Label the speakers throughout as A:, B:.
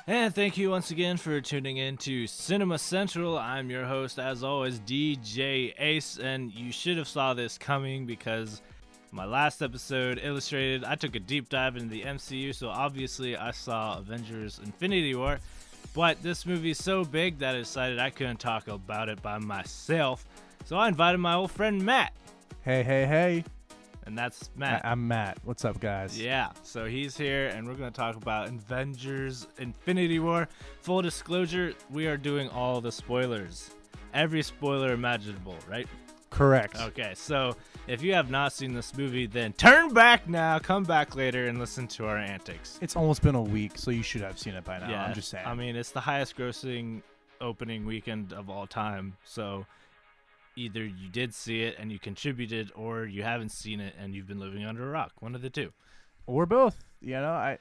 A: And thank you once again for tuning in to Cinema Central. I'm your host, as always, DJ Ace, and you should have saw this coming because my last episode illustrated I took a deep dive into the MCU, so obviously I saw Avengers Infinity War, but this movie is so big that I decided I couldn't talk about it by myself, so I invited my old friend Matt.
B: Hey.
A: And that's Matt.
B: I'm Matt. What's up, guys?
A: Yeah, so he's here, and we're going to talk about Avengers Infinity War. Full disclosure, we are doing all the spoilers. Every spoiler imaginable, right?
B: Correct.
A: Okay, so if you have not seen this movie, then turn back now, come back later, and listen to our antics.
B: It's almost been a week, so you should have seen it by now.
A: Yeah,
B: I'm just saying.
A: I mean, it's the highest grossing opening weekend of all time, so either you did see it and you contributed, or you haven't seen it and you've been living under a rock. One of the two.
B: Or both. You know, I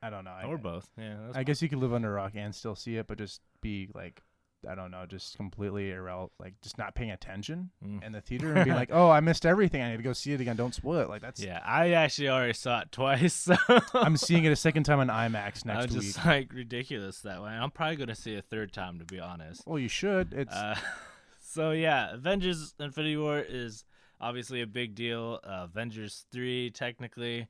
B: don't know.
A: Or both. Yeah.
B: I guess you could live under a rock and still see it, but just be like, I don't know, just completely irrelevant, like just not paying attention in the theater and being like, oh, I missed everything. I need to go see it again. Don't spoil it. Like that's.
A: Yeah, I actually already saw it twice. So
B: I'm seeing it a second time on IMAX next
A: week.
B: week.
A: Just like ridiculous that way. I'm probably gonna see it a third time, to be honest.
B: Well, you should. It's.
A: So yeah, Avengers Infinity War is obviously a big deal. Avengers 3 technically,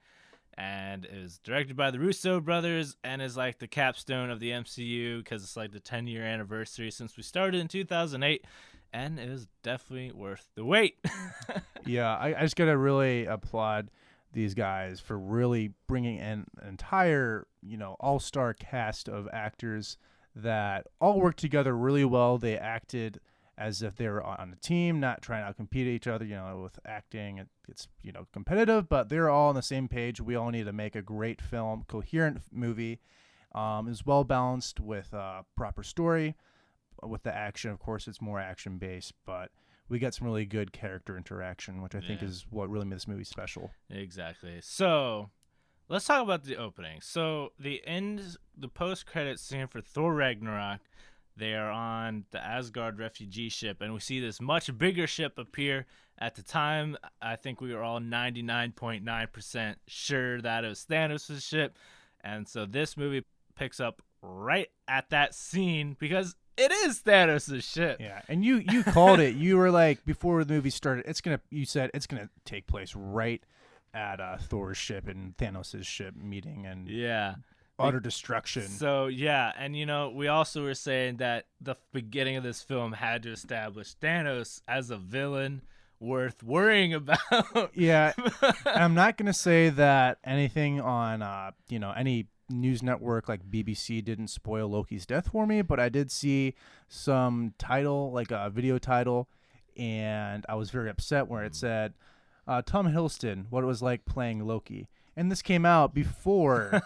A: and it was directed by the Russo brothers and is like the capstone of the MCU because it's like the 10-year anniversary since we started in 2008, and it was definitely worth the wait.
B: Yeah, I just gotta really applaud these guys for really bringing in an entire, all-star cast of actors that all worked together really well. They acted as if they were on a team, not trying to outcompete each other. With acting, it's competitive, but they're all on the same page. We all need to make a great film, coherent movie. Is well balanced with proper story. With the action, of course, it's more action based, but we got some really good character interaction, which I think is what really made this movie special.
A: Exactly. So let's talk about the opening. So the post-credit scene for Thor Ragnarok. They are on the Asgard refugee ship, and we see this much bigger ship appear. At the time, I think we were all 99.9% sure that it was Thanos' ship. And so this movie picks up right at that scene because it is Thanos' ship.
B: Yeah, and you called it. You were like, before the movie started, you said it's gonna take place right at Thor's ship and Thanos' ship meeting, and utter destruction.
A: So yeah, and we also were saying that the beginning of this film had to establish Thanos as a villain worth worrying about.
B: Yeah, I'm not gonna say that anything on any news network like BBC didn't spoil Loki's death for me, but I did see some title, like a video title, and I was very upset where it said Tom Hiddleston, what it was like playing Loki. And this came out before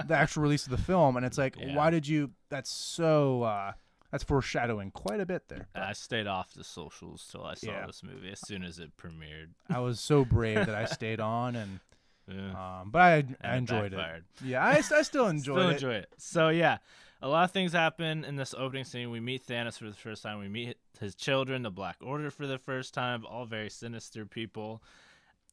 B: the actual release of the film, and it's like, why did you? That's so. That's foreshadowing quite a bit there.
A: I stayed off the socials till I saw this movie as soon as it premiered.
B: I was so brave that I stayed on, and but I enjoyed it. Yeah, I still enjoy
A: it. So yeah, a lot of things happen in this opening scene. We meet Thanos for the first time. We meet his children, the Black Order, for the first time. All very sinister people.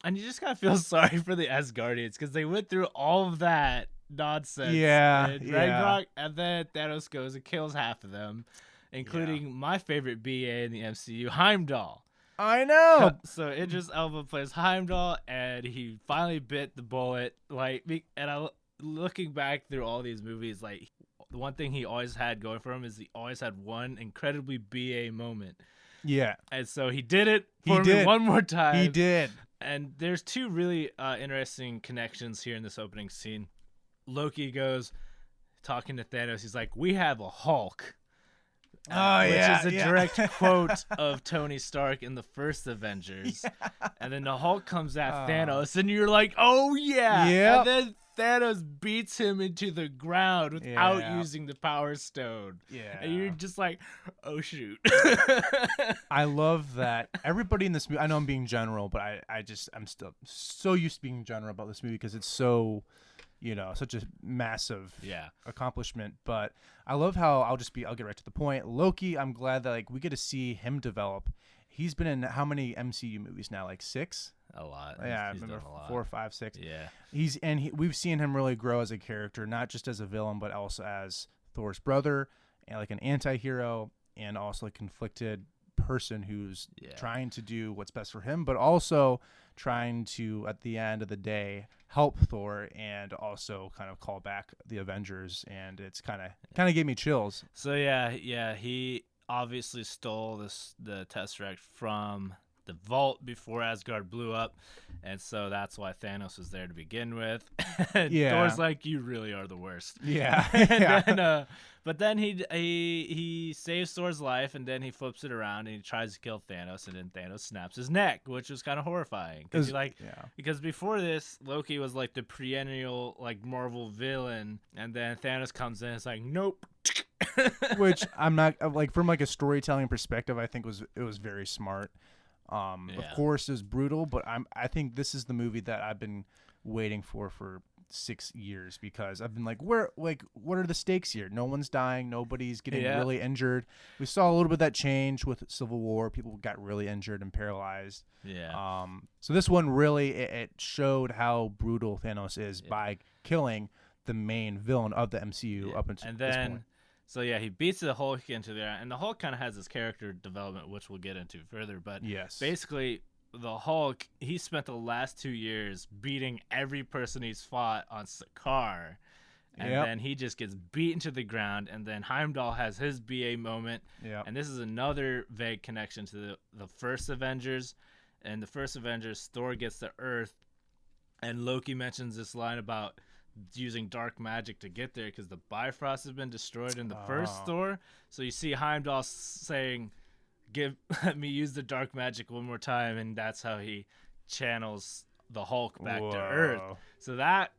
A: And you just kind of feel sorry for the Asgardians because they went through all of that nonsense. Ragnarok, and then Thanos goes and kills half of them, including my favorite BA in the MCU, Heimdall.
B: I know.
A: So Idris Elba plays Heimdall, and he finally bit the bullet. Looking back through all these movies, like the one thing he always had going for him is he always had one incredibly BA moment.
B: Yeah.
A: And so he did it for me one more time.
B: He did.
A: And there's two really interesting connections here in this opening scene. Loki goes talking to Thanos. He's like, "We have a Hulk." Which is a direct quote of Tony Stark in the first Avengers. Yeah. And then the Hulk comes at Thanos, and you're like, "Oh yeah!"
B: Yep.
A: And then Thanos beats him into the ground without using the Power Stone.
B: Yeah.
A: And you're just like, "Oh shoot!"
B: I love that everybody in this movie. I know I'm being general, but I'm still so used to being general about this movie because it's so. Such a massive accomplishment. But I love how I'll get right to the point. Loki, I'm glad that we get to see him develop. He's been in how many MCU movies now? Like 6?
A: a lot.
B: Yeah, I
A: He's
B: remember
A: done a lot.
B: 4, 5, 6.
A: Yeah.
B: We've seen him really grow as a character, not just as a villain, but also as Thor's brother, and like an anti-hero, and also a conflicted person who's trying to do what's best for him, but also trying to, at the end of the day, help Thor, and also kind of call back the Avengers. And it's kind of gave me chills.
A: So yeah, he obviously stole the Tesseract from the vault before Asgard blew up, and so that's why Thanos was there to begin with. And Thor's like, you really are the worst.
B: Yeah.
A: And then, but then he saves Thor's life, and then he flips it around and he tries to kill Thanos, and then Thanos snaps his neck, which was kind of horrifying. Because before this, Loki was like the perennial like Marvel villain, and then Thanos comes in, and it's like, nope.
B: Which I'm not like, from like a storytelling perspective, I think it was very smart. Of course, it was brutal, but I think this is the movie that I've been waiting for 6 years, because I've been like, what are the stakes here? No one's dying, nobody's getting really injured. We saw a little bit of that change with Civil War. People got really injured and paralyzed.
A: Yeah.
B: So this one really it showed how brutal Thanos is by killing the main villain of the MCU up until this point.
A: So yeah, he beats the Hulk into there, and the Hulk kind of has his character development, which we'll get into further. But basically, the Hulk, he spent the last 2 years beating every person he's fought on Sakaar, and then he just gets beaten to the ground. And then Heimdall has his BA moment, and this is another vague connection to the first Avengers. And the first Avengers, Thor gets to Earth, and Loki mentions this line about using dark magic to get there because the Bifrost has been destroyed in the first Thor. So you see Heimdall saying, let me use the dark magic one more time, and that's how he channels the Hulk back to Earth. So that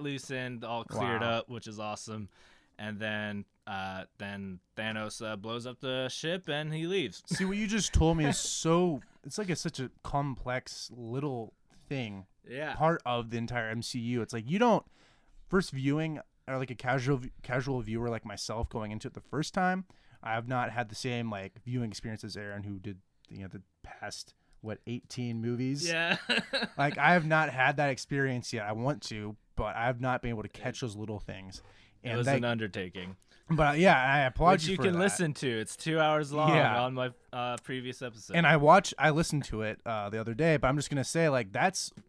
A: loose end all cleared up, which is awesome. And then Thanos blows up the ship and he leaves.
B: See, what you just told me is it's like such a complex little thing. Part of the entire MCU. It's like, you don't, first viewing, or like a casual viewer like myself going into it the first time, I have not had the same like viewing experience as Aaron, who did the past 18 movies. Like, I have not had that experience yet. I want to, but I have not been able to catch those little things. And
A: it was an undertaking.
B: But I applaud
A: you
B: for
A: can
B: that.
A: Listen to. It's 2 hours long on my previous episode.
B: And I listened to it the other day, but I'm just gonna say, like,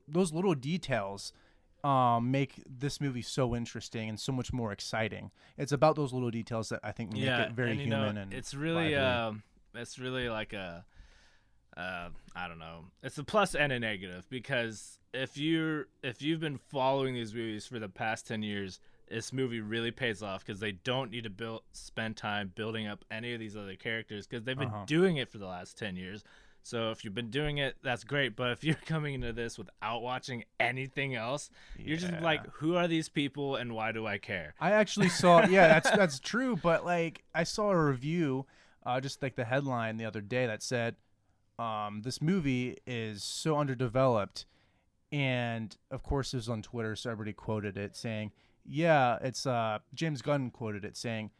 B: those little details make this movie so interesting and so much more exciting. It's about those little details that I think make it very human. And
A: it's really like a I don't know. It's a plus and a negative, because if you've been following these movies for the past 10 years, this movie really pays off, because they don't need to spend time building up any of these other characters, because they've been doing it for the last 10 years. So if you've been doing it, that's great. But if you're coming into this without watching anything else, you're just like, who are these people and why do I care?
B: I actually saw, that's true. But like, I saw a review, just like the headline the other day that said, this movie is so underdeveloped. And of course it was on Twitter, so everybody quoted it saying, it's James Gunn quoted it saying,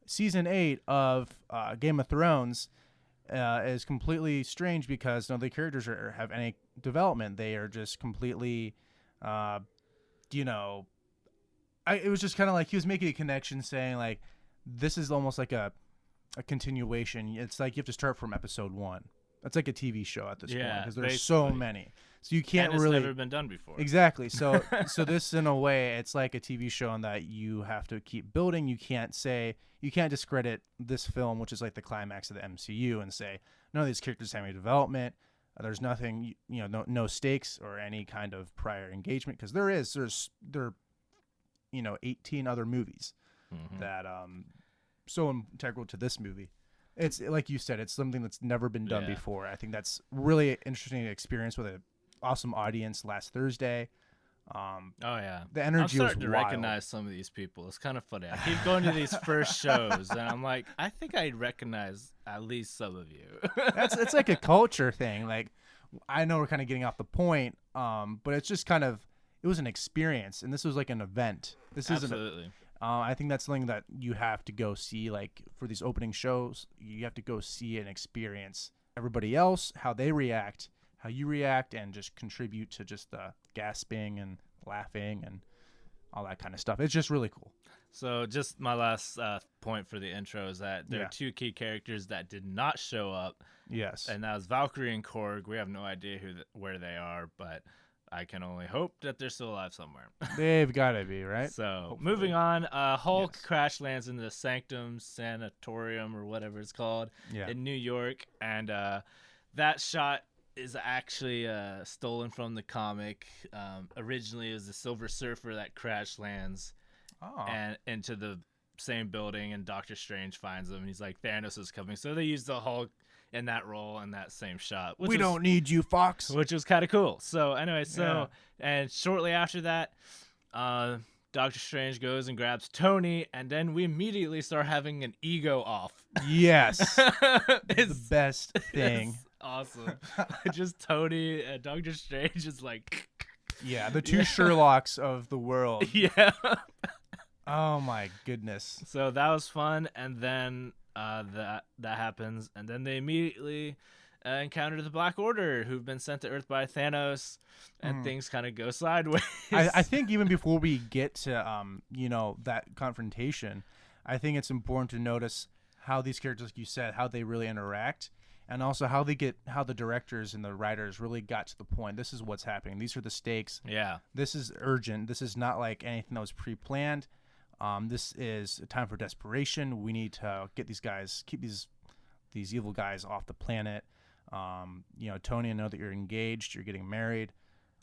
B: season 8 of Game of Thrones is completely strange because none of the characters have any development. They are just completely, it was just kind of like he was making a connection, saying like, this is almost like a continuation. It's like you have to start from episode 1. That's like a TV show at this point, because there's so many. So you can't
A: it's
B: really
A: never been done before.
B: Exactly. So this, in a way, it's like a TV show in that you have to keep building. You can't discredit this film, which is like the climax of the MCU, and say none of these characters have any development. There's nothing, no stakes or any kind of prior engagement, because there are 18 other movies that so integral to this movie. It's like you said, it's something that's never been done before. I think that's really interesting experience with an awesome audience last Thursday. The energy was
A: starting to recognize some of these people. It's kind of funny. I keep going to these first shows, and I'm like, I think I recognize at least some of you.
B: It's like a culture thing. Like, I know we're kind of getting off the point, but it's just kind of, it was an experience, and this was like an event.
A: Absolutely.
B: I think that's something that you have to go see. Like, for these opening shows, you have to go see and experience everybody else, how they react, how you react and just contribute to just the gasping and laughing and all that kind of stuff. It's just really cool.
A: So just my last point for the intro is that there are two key characters that did not show up.
B: Yes.
A: And that was Valkyrie and Korg. We have no idea where they are, but I can only hope that they're still alive somewhere.
B: They've got to be, right?
A: So
B: Hopefully.
A: moving on, Hulk crash lands in the Sanctum Sanatorium or whatever it's called in New York. And that shot is actually stolen from the comic. Originally, it was the Silver Surfer that crash lands and into the same building, and Doctor Strange finds him, and he's like, Thanos is coming. So they used the Hulk in that role in that same shot.
B: We don't need you, Fox.
A: Which was kind of cool. So anyway, and shortly after that, Doctor Strange goes and grabs Tony, and then we immediately start having an ego off.
B: Yes. It's the best thing.
A: It's awesome. Just Tony and Doctor Strange is like...
B: Yeah, the two Sherlocks of the world.
A: Yeah.
B: Oh my goodness.
A: So that was fun, and then that happens, and then they immediately encounter the Black Order, who've been sent to Earth by Thanos, and things kind of go sideways.
B: I think even before we get to that confrontation, I think it's important to notice how these characters, like you said, how they really interact, and also how the directors and the writers really got to the point. This is what's happening. These are the stakes.
A: Yeah.
B: This is urgent. This is not like anything that was pre-planned. This is a time for desperation. We need to get these guys, keep these evil guys off the planet. Tony, I know that you're engaged. You're getting married.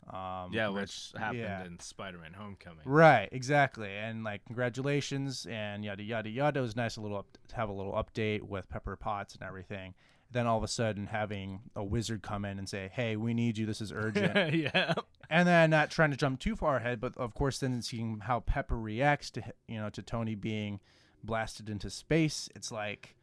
A: Which happened in Spider-Man: Homecoming.
B: Right, exactly. And like, congratulations and yada yada yada. It was nice to have a little update with Pepper Potts and everything. Then all of a sudden having a wizard come in and say, hey, we need you, this is urgent.
A: Yeah.
B: And then not trying to jump too far ahead, but of course then seeing how Pepper reacts to Tony being blasted into space. It's like,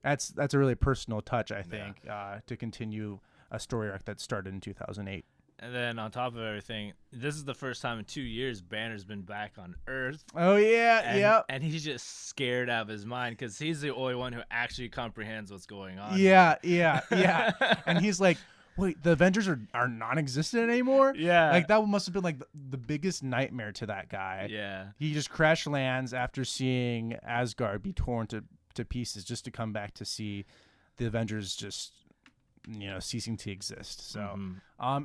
B: that's a really personal touch, I think, to continue a story arc that started in 2008.
A: And then on top of everything, this is the first time in 2 years Banner's been back on Earth.
B: Oh, yeah,
A: And he's just scared out of his mind because he's the only one who actually comprehends what's going on.
B: Yeah. And he's like, wait, the Avengers are non-existent anymore?
A: Yeah.
B: Like, that must have been like the biggest nightmare to that guy.
A: Yeah.
B: He just crash lands after seeing Asgard be torn to pieces just to come back to see the Avengers just ceasing to exist. So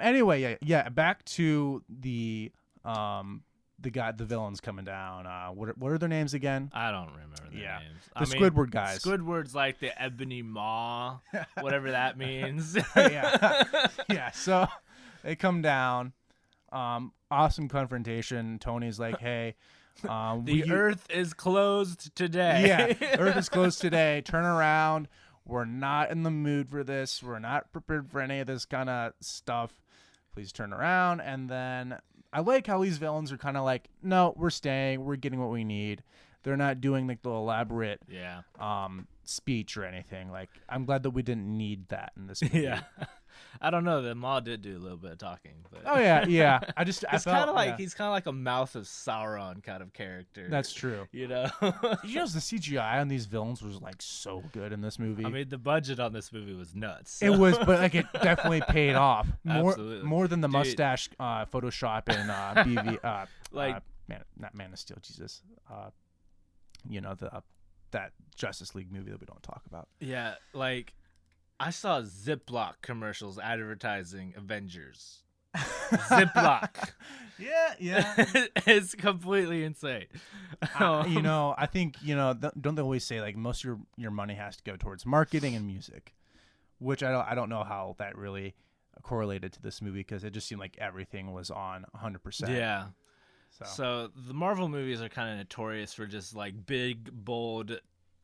B: anyway, back to the villains coming down. What are their names again?
A: I don't remember their names.
B: The Squidward guys.
A: Squidward's like the Ebony Maw, whatever that means.
B: Yeah. So they come down. Awesome confrontation. Tony's like, hey,
A: the Earth is closed today.
B: Yeah, Earth is closed today. Turn around. We're not in the mood for this. We're not prepared for any of this kind of stuff. Please turn around. And then I like how these villains are kind of like, no, we're staying. We're getting what we need. They're not doing like the elaborate speech or anything. Like, I'm glad that we didn't need that in this movie.
A: Yeah. I don't know. The Maw did do a little bit of talking, but
B: oh yeah.
A: It's kind of like he's kind of like a Mouth of Sauron kind of character.
B: That's true.
A: The
B: CGI on these villains was like so good in this movie.
A: I mean, the budget on this movie was nuts.
B: So. It was, but like it definitely paid off more than the
A: Dude.
B: mustache Photoshop and BV not Man of Steel. Jesus, that Justice League movie that we don't talk about.
A: Yeah, like. I saw Ziploc commercials advertising Avengers. Ziploc.
B: Yeah.
A: It's completely insane.
B: I think, don't they always say like most of your money has to go towards marketing and music, which I don't know how that really correlated to this movie because it just seemed like everything was on 100%.
A: Yeah. So the Marvel movies are kind of notorious for just like big, bold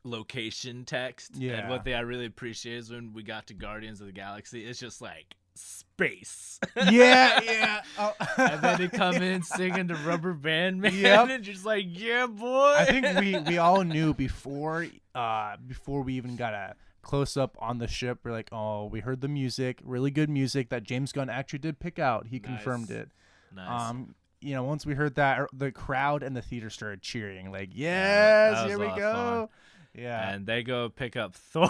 A: location text. And what I really appreciate is when we got to Guardians of the Galaxy, it's just like space.
B: Yeah.
A: Oh. And then they come in singing the Rubber Band Man, and just like, yeah, boy.
B: I think we all knew before we even got a close up on the ship. We're like, oh, we heard the music, really good music that James Gunn actually did pick out. He confirmed it.
A: Nice.
B: Once we heard that, the crowd and the theater started cheering. Like, yes, here we go.
A: Fun.
B: Yeah.
A: And they go pick up Thor.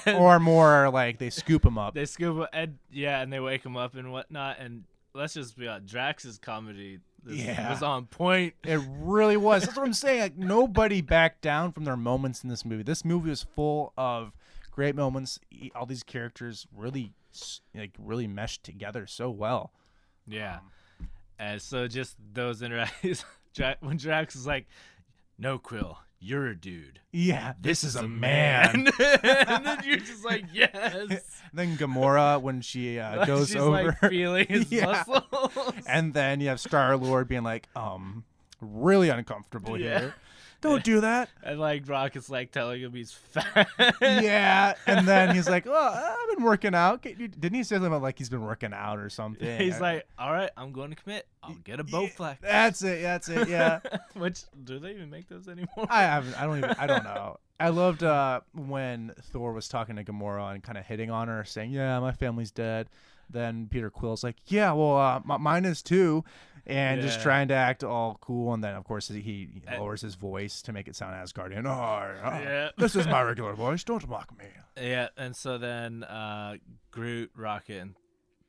A: And
B: Or more like they scoop him up.
A: they scuba and and they wake him up and whatnot. And let's just be honest, Drax's comedy was on point.
B: It really was. That's what I'm saying. Like, nobody backed down from their moments in this movie. This movie was full of great moments. All these characters really meshed together so well.
A: Yeah. And so just those interactions, when Drax is like, "No, Quill, you're a dude.
B: Yeah, this is a man."
A: And then you're just like, yes.
B: Then Gamora, when she goes
A: she's
B: over,
A: like feeling his muscles.
B: and then you have Star-Lord being like, really uncomfortable here. Don't do that.
A: And like Rocket's like telling him he's fat.
B: Yeah, and then he's like, "Oh, I've been working out." Didn't he say something about like he's been working out or something?
A: He's like, "All right, I'm going to commit. I'll get a bow flex."
B: That's it. Yeah.
A: Which, do they even make those anymore?
B: I don't know. I loved when Thor was talking to Gamora and kind of hitting on her, saying, "Yeah, my family's dead." Then Peter Quill's like, "Yeah, well, mine is too," and just trying to act all cool. And then, of course, he lowers his voice to make it sound Asgardian. This is my regular voice. Don't mock me.
A: Yeah, and so then Groot, Rocket, and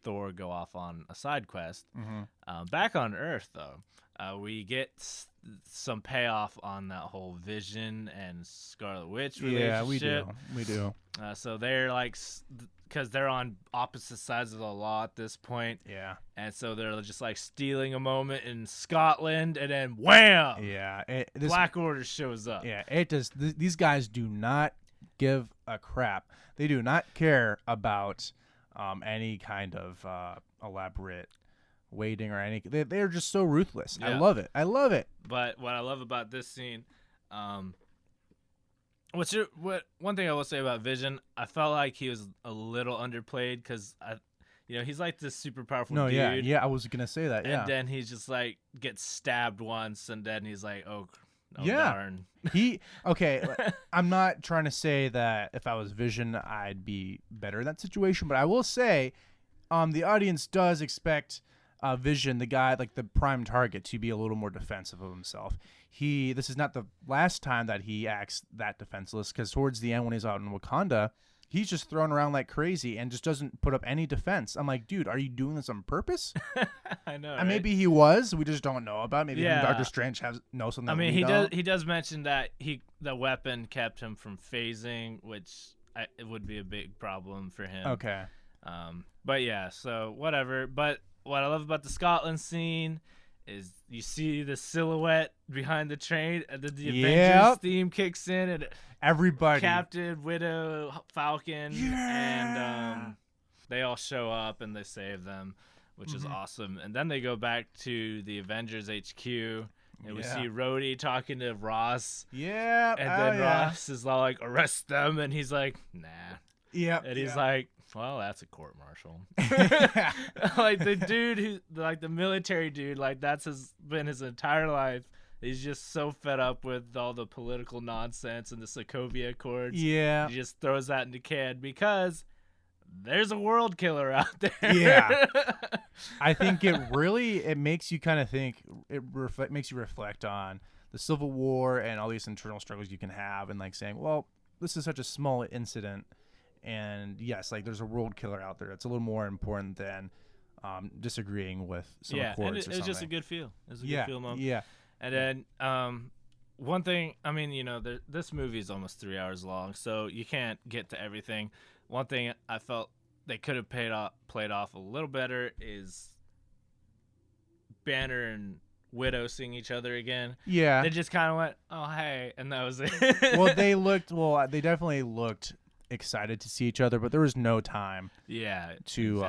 A: Thor go off on a side quest. Back on Earth, though, we get some payoff on that whole Vision and Scarlet Witch relationship.
B: Yeah, we do.
A: So they're like, because they're on opposite sides of the law at this point.
B: Yeah.
A: And so they're just like stealing a moment in Scotland, and then wham!
B: Yeah.
A: Black Order shows up.
B: Yeah, it does. These guys do not give a crap. They do not care about any kind of elaborate waiting or anything. They're just so ruthless.
A: Yeah.
B: I love it.
A: But what I love about this scene, one thing I will say about Vision, I felt like he was a little underplayed because he's like this super powerful dude.
B: Yeah. I was gonna say that. Yeah.
A: And then he's just like gets stabbed once, and then he's like, oh
B: yeah.
A: darn.
B: I'm not trying to say that if I was Vision, I'd be better in that situation, but I will say, the audience does expect Vision, the guy, like the prime target, to be a little more defensive of himself. This is not the last time that he acts that defenseless, because towards the end when he's out in Wakanda, he's just thrown around like crazy and just doesn't put up any defense. I'm like, dude, are you doing this on purpose?
A: I know.
B: And maybe he was. We just don't know about. Maybe
A: Yeah.
B: Doctor Strange knows something.
A: I mean,
B: we don't.
A: he does mention that the weapon kept him from phasing, which it would be a big problem for him.
B: Okay.
A: But yeah, so whatever. But what I love about the Scotland scene is you see the silhouette behind the train, and then the Avengers theme kicks in, and
B: everybody,
A: Captain, Widow, Falcon, and they all show up and they save them, which is awesome. And then they go back to the Avengers HQ, and we see Rhodey talking to Ross.
B: Yeah.
A: And then Ross is all like, arrest them, and he's like, nah.
B: Yeah.
A: And he's like, well, that's a court martial. Like the dude the military dude, like that's been his entire life. He's just so fed up with all the political nonsense and the Sokovia Accords.
B: Yeah.
A: He just throws that in the can because there's a world killer out there.
B: Yeah. I think it makes you kind of think, makes you reflect on the Civil War and all these internal struggles you can have, and like saying, well, this is such a small incident. And yes, like there's a world killer out there. It's a little more important than disagreeing with some accords or something.
A: It was just a good feel. It was a good feel moment.
B: Yeah.
A: And then one thing, I mean, this movie is almost 3 hours long, so you can't get to everything. One thing I felt they could have played off a little better is Banner and Widow seeing each other again.
B: Yeah.
A: They just kind of went, oh, hey, and that was it.
B: Well, they definitely looked excited to see each other, but there was no time to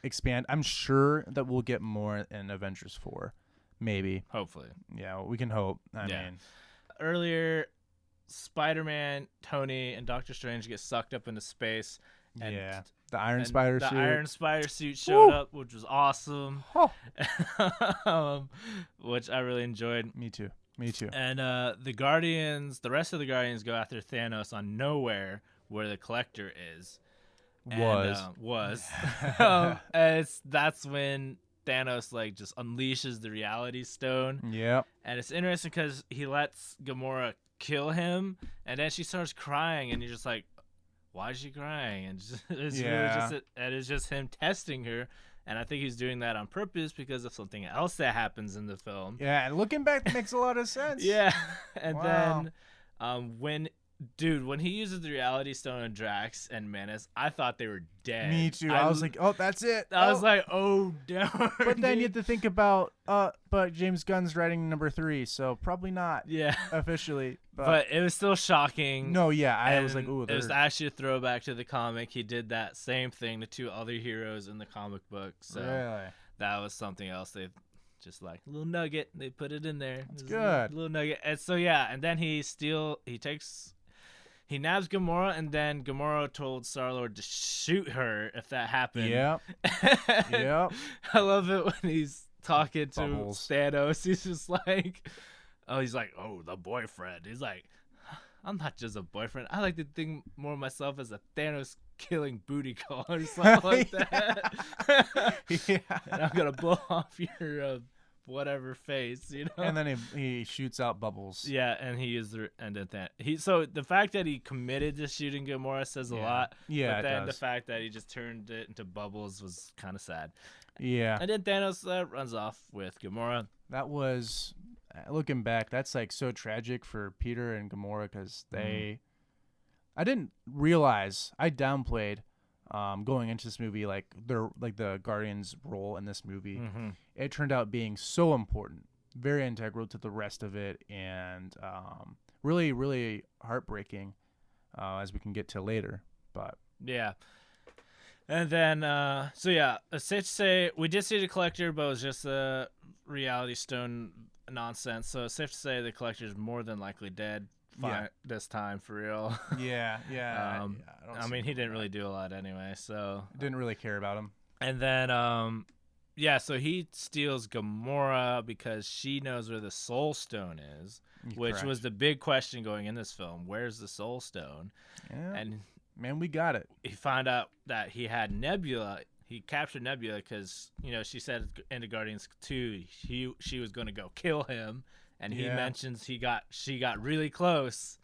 B: expand. I'm sure that we'll get more in Avengers 4. Maybe.
A: Hopefully.
B: Yeah, we can hope. I mean,
A: earlier, Spider-Man, Tony, and Doctor Strange get sucked up into space. And,
B: the Iron Spider suit.
A: The Iron Spider suit showed up, which was awesome. Which I really enjoyed.
B: Me too.
A: And the rest of the Guardians go after Thanos on Nowhere, where the Collector is.
B: Was.
A: That's when Thanos like just unleashes the reality stone,
B: Yep.
A: and it's interesting because he lets Gamora kill him, and then she starts crying, and you're just like, why is she crying? And it's really
B: Yeah.
A: just and it's just him testing her, and I think he's doing that on purpose because of something else that happens in the film.
B: Yeah, and looking back, makes a lot of sense.
A: Yeah, and
B: Wow.
A: then when he uses the Reality Stone on Drax and Menace, I thought they were dead.
B: Me too. I was like, oh, that's it.
A: I
B: Oh.
A: was like, oh no.
B: But then you have to think about, but James Gunn's writing number 3, so probably not
A: yeah.
B: officially.
A: But it was still shocking.
B: no, yeah, I was like,
A: And
B: ooh,
A: it was actually a throwback to the comic. He did that same thing to 2 other heroes in the comic book. So
B: really?
A: that was something else. They just like a little nugget. They put it in there.
B: That's
A: It was
B: good.
A: a little nugget. And so yeah, and then he nabs Gamora, and then Gamora told Star-Lord to shoot her if that happened.
B: Yep. Yep.
A: I love it when he's talking to
B: Bubbles.
A: Thanos. He's just like, oh, the boyfriend. He's like, I'm not just a boyfriend. I like to think more of myself as a Thanos killing booty call or something like that.
B: Yeah.
A: And I'm gonna blow off your whatever face, you know.
B: And then he shoots out bubbles.
A: Yeah, and he is so the fact that he committed to shooting Gamora says a lot.
B: Yeah,
A: but
B: it
A: then
B: does.
A: the fact that he just turned it into bubbles was kind of sad.
B: Yeah.
A: And then Thanos runs off with Gamora.
B: That was, looking back, that's like so tragic for Peter and Gamora because I didn't realize, I downplayed going into this movie like the Guardians' role in this movie.
A: Mm-hmm.
B: It turned out being so important, very integral to the rest of it, and really, really heartbreaking, as we can get to later. But
A: Yeah. And then, so yeah, it's safe to say we did see the Collector, but it was just a Reality Stone nonsense. So it's safe to say the Collector is more than likely dead.
B: Yeah.
A: This time for real.
B: yeah,
A: I mean, he didn't really do a lot anyway. So
B: didn't really care about him.
A: and then, yeah, so he steals Gamora because she knows where the Soul Stone is, which
B: Correct.
A: was the big question going in this film. Where's the Soul Stone?
B: Yeah,
A: And
B: man, we got it.
A: he found out that he had Nebula. He captured Nebula because, you know, she said in the Guardians 2 she was going to go kill him, and he
B: Yeah.
A: mentions she got really close,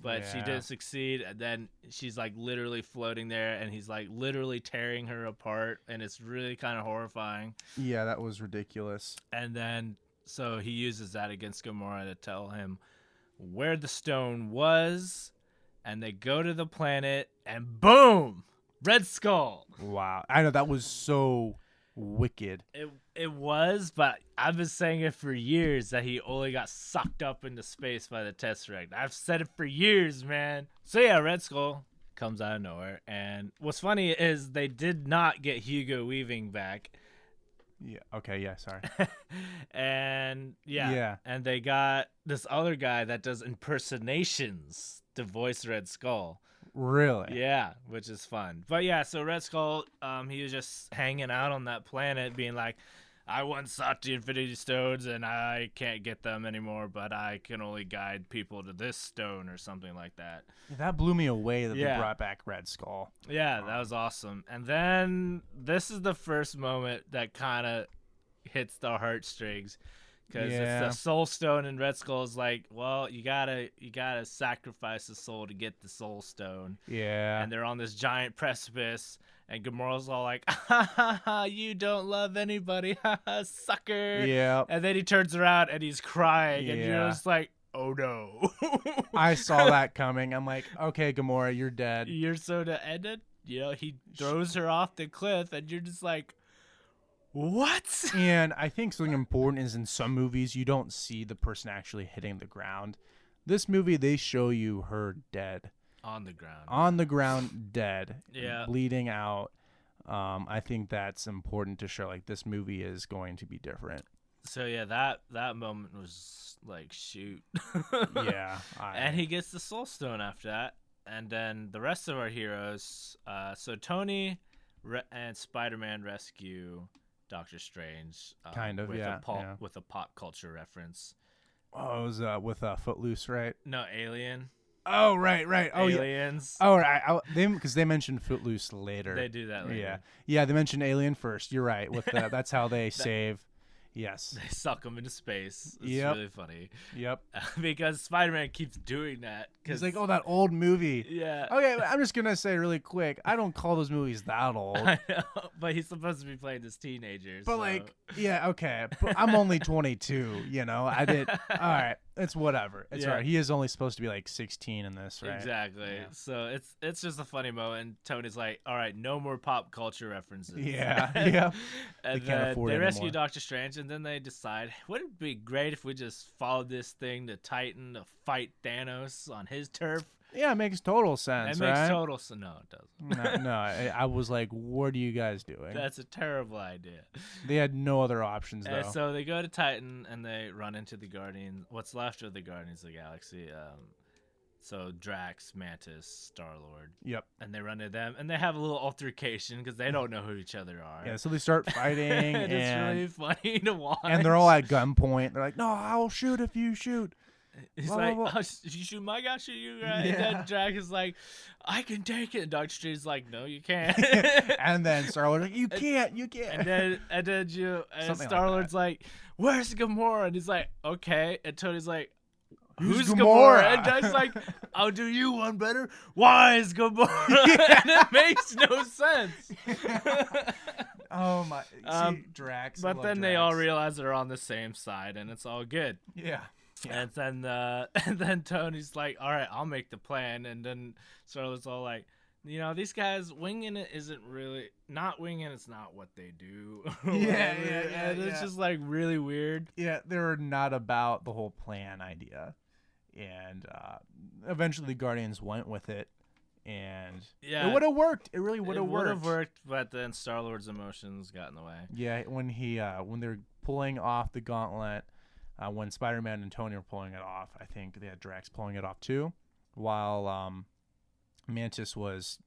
A: but she
B: Yeah.
A: didn't succeed. And then she's like literally floating there, and he's like literally tearing her apart, and it's really kind of horrifying.
B: Yeah, that was ridiculous.
A: And then so he uses that against Gamora to tell him where the stone was, and they go to the planet, and boom, Red Skull.
B: Wow, I know that was so wicked.
A: It was, but I've been saying it for years that he only got sucked up into space by the Tesseract. I've said it for years, man. So yeah, Red Skull comes out of nowhere, and what's funny is they did not get Hugo Weaving back.
B: Yeah. Okay. Yeah. Sorry.
A: And
B: Yeah.
A: and they got this other guy that does impersonations to voice Red Skull.
B: Really?
A: Yeah, which is fun. But yeah, so Red Skull, he was just hanging out on that planet being like, I once sought the Infinity Stones and I can't get them anymore, but I can only guide people to this stone or something like that.
B: That blew me away that
A: Yeah.
B: they brought back Red Skull.
A: Yeah, that was awesome. And then this is the first moment that kind of hits the heartstrings. Because
B: Yeah.
A: it's the Soul Stone, and Red Skull is like, well, you gotta sacrifice the soul to get the Soul Stone.
B: Yeah.
A: And they're on this giant precipice, and Gamora's all like, ha ha ha, you don't love anybody, ha ha, sucker.
B: Yeah.
A: And then he turns around and he's crying, and you're
B: Yeah.
A: just like, oh no.
B: I saw that coming. I'm like, okay, Gamora, you're dead.
A: You're so to end it. You know, he throws her off the cliff, and you're just like, what?
B: And I think something important is in some movies you don't see the person actually hitting the ground. This movie, they show you her dead.
A: On the ground.
B: On the ground, dead.
A: Yeah.
B: Bleeding out. I think that's important to show, like, this movie is going to be different.
A: So yeah, that moment was like, shoot.
B: Yeah.
A: And he gets the Soul Stone after that. And then the rest of our heroes, so Tony and Spider-Man rescue Doctor Strange.
B: Kind of,
A: with
B: yeah, yeah.
A: With a pop culture reference.
B: Oh, it was with Footloose, right?
A: No, Alien.
B: Oh, right. Oh, yeah.
A: aliens.
B: Oh, right. Because they mentioned Footloose later.
A: They do that later.
B: Yeah. They mentioned Alien first. You're right. With that's how they
A: That-
B: save. Yes.
A: They suck them into space. It's
B: Yep.
A: really funny.
B: Yep.
A: Because Spider-Man keeps doing that.
B: He's like, oh, that old movie.
A: Yeah.
B: Okay, I'm just gonna say really quick. I don't call those movies that old.
A: I know, but he's supposed to be playing this teenager.
B: But
A: so.
B: like, yeah, okay. But I'm only 22. You know, I did. All right, it's whatever. It's all right. He is only supposed to be like 16 in this, right?
A: Exactly.
B: Yeah.
A: So it's just a funny moment. Tony's like, all right, no more pop culture references.
B: Yeah. Yeah.
A: And
B: They can't
A: then
B: afford
A: they
B: it
A: rescue
B: anymore.
A: Doctor Strange, and then they decide, wouldn't it be great if we just followed this thing to Titan to fight Thanos on his turf?
B: Yeah, it makes total sense.
A: It makes
B: right?
A: total sense. No, it doesn't.
B: No, I was like, what are you guys doing?
A: That's a terrible idea.
B: They had no other options though.
A: And so they go to Titan and they run into the Guardians. What's left of the Guardians of the Galaxy. So Drax, Mantis, Star-Lord.
B: Yep.
A: And they run into them and they have a little altercation because they don't know who each other are.
B: Yeah, so they start fighting,
A: and it's really funny to watch.
B: and they're all at gunpoint. They're like, "No, I'll shoot if you shoot."
A: He's
B: blah,
A: like,
B: blah, blah.
A: "Oh, if you shoot my guy, I'll shoot you, right?"
B: Yeah.
A: And then Drax is like, "I can take it." And Doctor Strange's like, "No, you can't."
B: And then Star-Lord's like, you can't.
A: and then
B: Something
A: Star-Lord's like, "Where's Gamora?" And he's like, "Okay." And Tony's like,
B: Who's
A: Who's
B: Gamora?
A: Gamora? And Doug's like, I'll do you one better. Why is Gamora? And it makes no sense.
B: Oh my! See, Drax. I
A: But
B: love
A: then they all
B: Drax.
A: realize they're on the same side, and it's all good.
B: Yeah.
A: And then Tony's like, all right, I'll make the plan. And then Star-Lord's all like, these guys winging it isn't really not winging. It's not what they do.
B: Yeah,
A: And it's
B: yeah.
A: just like really weird.
B: Yeah, they're not about the whole plan idea, and eventually the Guardians went with it, and
A: Yeah,
B: it would have worked. It really would
A: it
B: have
A: would have
B: worked.
A: worked, but then Star-Lord's emotions got in the way.
B: Yeah, when they're pulling off the gauntlet, when Spider-Man and Tony were pulling it off, I think they had Drax pulling it off too, while Mantis was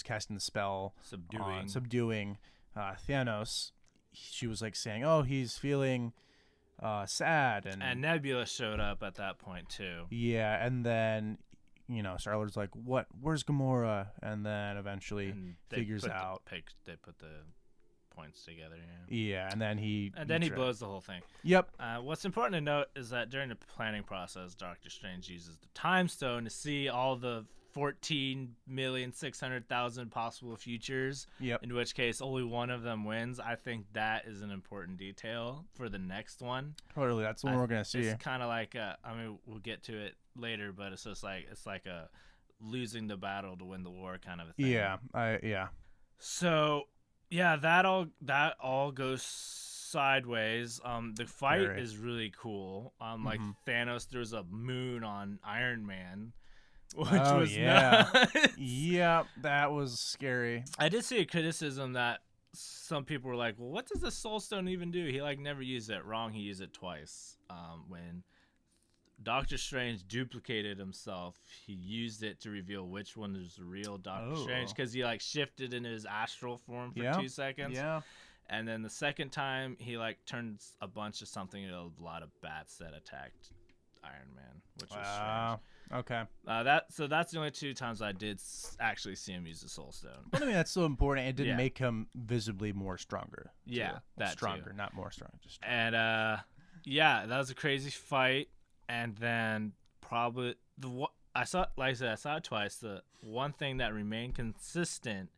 B: casting the spell subduing Thanos. She was like saying, "Oh, he's feeling sad,"
A: And Nebula showed up at that point too.
B: yeah, and then Star-Lord's like, "What? Where's Gamora?" And then eventually
A: And
B: figures out.
A: They put the points together.
B: Yeah, and then he
A: blows the whole thing.
B: Yep.
A: What's important to note is that during the planning process, Doctor Strange uses the Time Stone to see all the 14,600,000 possible futures.
B: Yep.
A: In which case, only one of them wins. I think that is an important detail for the next one.
B: Totally, that's the one we're gonna see.
A: It's kind of like we'll get to it later, but it's just like a losing the battle to win the war kind of a thing.
B: Yeah.
A: So yeah, that all goes sideways. The fight
B: Very.
A: is really cool. Like Thanos throws a moon on Iron Man, which
B: Oh,
A: was
B: yeah.
A: nuts.
B: Yeah, that was scary.
A: I did see a criticism that some people were like, "Well, what does the Soul Stone even do?" He never used it. Wrong. He used it twice. When Doctor Strange duplicated himself, he used it to reveal which one is the real Doctor Strange, because he shifted into his astral form for 2 seconds.
B: Yeah.
A: And then the second time, he turns a bunch of something into a lot of bats that attacked Iron Man, which was strange.
B: Okay.
A: So that's the only 2 times I did actually see him use the Soul Stone.
B: But I mean, that's so important. It didn't
A: Yeah.
B: make him visibly more stronger.
A: Yeah,
B: too.
A: that
B: stronger,
A: too.
B: not more strong. Just stronger.
A: And yeah, that was a crazy fight. And then probably I saw it twice. The one thing that remained consistent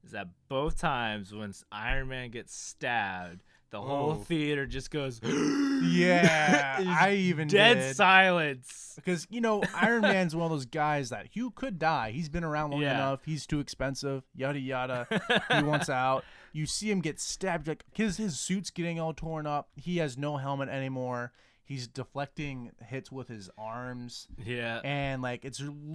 A: is that both times when Iron Man gets stabbed, the whole theater just goes
B: Yeah, I even
A: dead
B: did.
A: silence.
B: Because Iron Man's one of those guys that you could die. He's been around long
A: Yeah.
B: enough. He's too expensive. Yada yada. He wants out. You see him get stabbed. His suit's getting all torn up. He has no helmet anymore. He's deflecting hits with his arms.
A: Yeah.
B: And